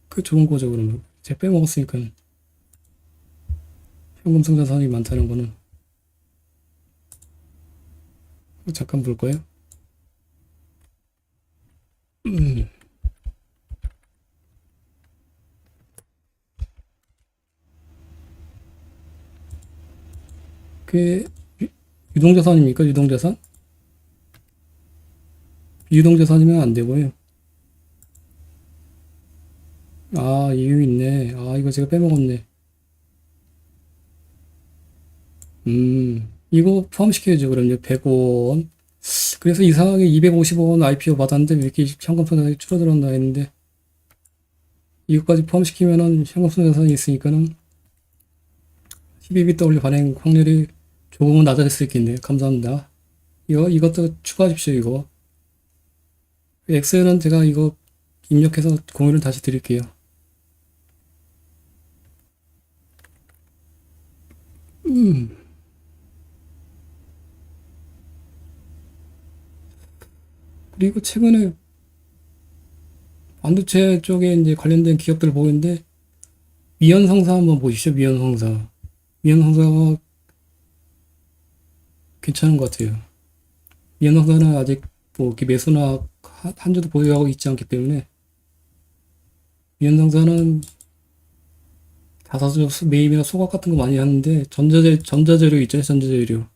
그 좋은 거죠, 그러면. 제가 빼먹었으니까. 현금 승자산이 많다는 거는. 잠깐 볼까요? 음, 그 유동자산입니까? 유동자산? 유동자산이면 안 되고요. 아, 이유 있네. 아, 이거 제가 빼먹었네. 이거 포함시켜야죠. 그럼요. 105원. 그래서 이상하게 250원 IPO 받았는데 왜 이렇게 현금 손해가 줄어들었나 했는데 이것까지 포함시키면은 현금 손해산이 있으니까는 12BW 발행 확률이 조금은 낮아질 수 있겠네요. 감사합니다. 이것도 추가하십시오, 이거. 엑셀은 제가 이거 입력해서 공유를 다시 드릴게요. 그리고 최근에 반도체 쪽에 이제 관련된 기업들 보이는데 미연성사 한번 보십시오. 미연성사. 미연성사가 괜찮은 것 같아요. 미연성사는 아직 뭐 이렇게 매수나 한주도 보유하고 있지 않기 때문에 미연성사는 다사주 매입이나 소각 같은 거 많이 하는데 전자재료 있잖아요. 전자재료.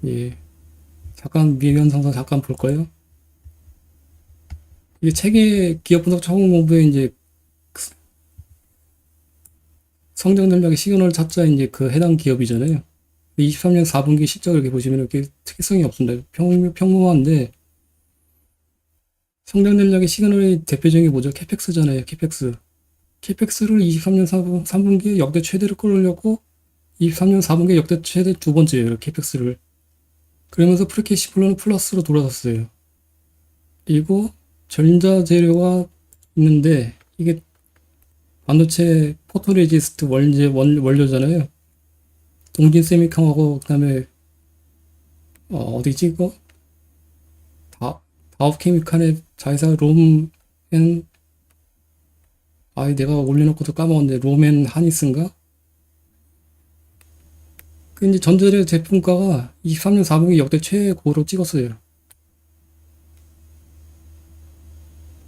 예. 잠깐 미연성사 잠깐 볼까요? 이게 책의 기업 분석 처음 공부에 이제 성장 전략의 시그널 찾자 이제 그 해당 기업이잖아요. 23년 4분기 실적 이렇게 보시면 이렇게 특이성이 없습니다. 평범한데 성장 전략의 시그널의 대표적인 게 뭐죠? 캐펙스잖아요. 캐펙스. 캐펙스를 23년 3분기에 역대 최대로 끌어올렸고 23년 4분기에 역대 최대 두 번째예요. 캐펙스를. 그러면서 프리캐시 플로는 플러스로 돌아섰어요. 그리고 전자재료가 있는데 이게 반도체 포토레지스트 원료잖아요. 동진 세미컴하고 그다음에 어디지 이거 다업 케미칼의 자회사 롬앤 내가 올려놓고도 까먹었는데 롬앤 하니스인가? 그 이제 전자재료 제품가가 23년 4분기 역대 최고로 찍었어요.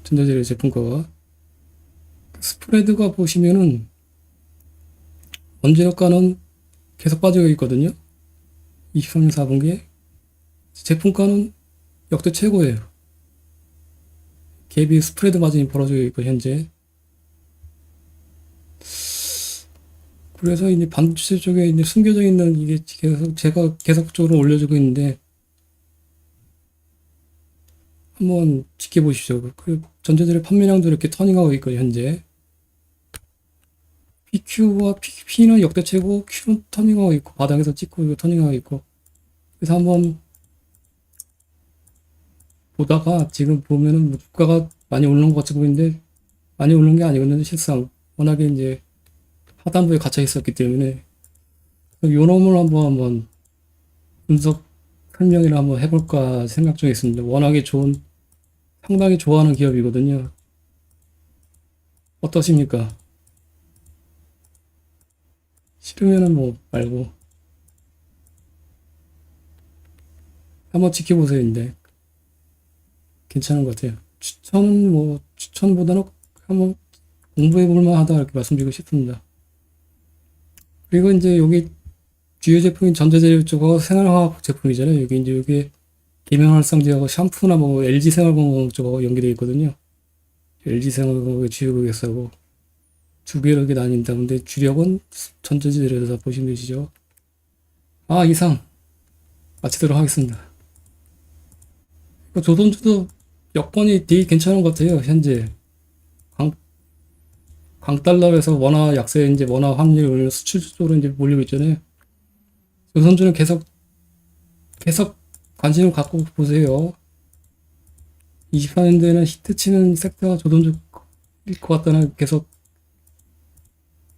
전자재료 제품가가 스프레드가 보시면은 원재료가는 계속 빠지고 있거든요. 23년 4분기에 제품가는 역대 최고예요. 갭이 스프레드 마진이 벌어지고 있고 현재. 그래서 이제 반도체 쪽에 이제 숨겨져 있는 이게 계속 제가 계속적으로 올려주고 있는데 한번 지켜보십시오. 그 전자재료 판매량도 이렇게 터닝하고 있고 현재 PQ와 P는 역대 최고, Q는 터닝하고 있고 바닥에서 찍고 이거 터닝하고 있고 그래서 한번 보다가 지금 보면은 뭐 주가가 많이 오르는 것 같이 보이는데 많이 오르는 게 아니거든요. 실상 워낙에 이제 하단부에 갇혀 있었기 때문에 요 놈을 한번 분석 설명이나 한번 해볼까 생각 중에 있습니다. 워낙에 상당히 좋아하는 기업이거든요. 어떠십니까? 싫으면은 뭐 말고 한번 지켜보세요. 인데 괜찮은 것 같아요. 추천보다는 한번 공부해볼 만하다 이렇게 말씀드리고 싶습니다. 그리고 이제 여기 주요 제품인 전자재료 쪽하고 생활화학 제품이잖아요. 여기 이제 여기 계명활성제하고 샴푸나 뭐 LG 생활건강 쪽하고 연계되어 있거든요. LG 생활건강의 주요 고객사고 두 개로 이렇게 나뉜다. 근데 주력은 전자재료에서 보시면 되시죠. 이상 마치도록 하겠습니다. 조선주도 여건이 되게 괜찮은 것 같아요. 현재 강달러에서 원화 약세 이제 원화 환율이 오늘 수출 쪽으로 이제 몰리고 있잖아요. 조선주는 계속 관심을 갖고 보세요. 24년도에는 히트치는 섹터가 조선주일 것 같다는 계속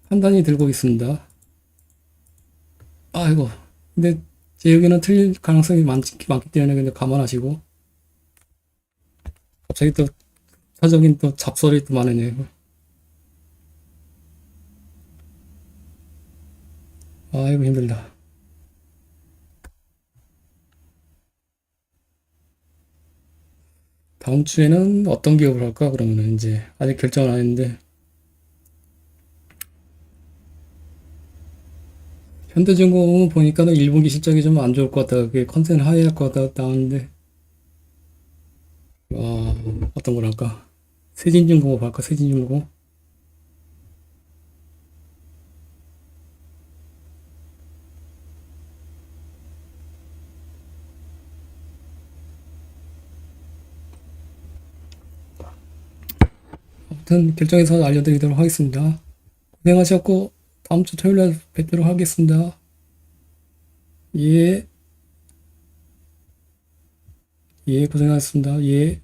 판단이 들고 있습니다. 아이고, 근데 제 의견은 틀릴 가능성이 많기 때문에 근데 감안하시고 갑자기 또 사적인 또 잡설이 또 많으네요. 아이고 힘들다. 다음 주에는 어떤 기업을 할까? 그러면은 이제 아직 결정을 안 했는데 현대중공업 보니까는 1분기 실적이 좀 안 좋을 것 같다. 그게 컨센 하회할 것 같다 나왔는데 어떤 걸 할까? 세진중공업 할까? 세진중공업? 아무튼 결정해서 알려드리도록 하겠습니다. 고생하셨고 다음 주 토요일에 뵙도록 하겠습니다. 예, 예, 고생하셨습니다. 예.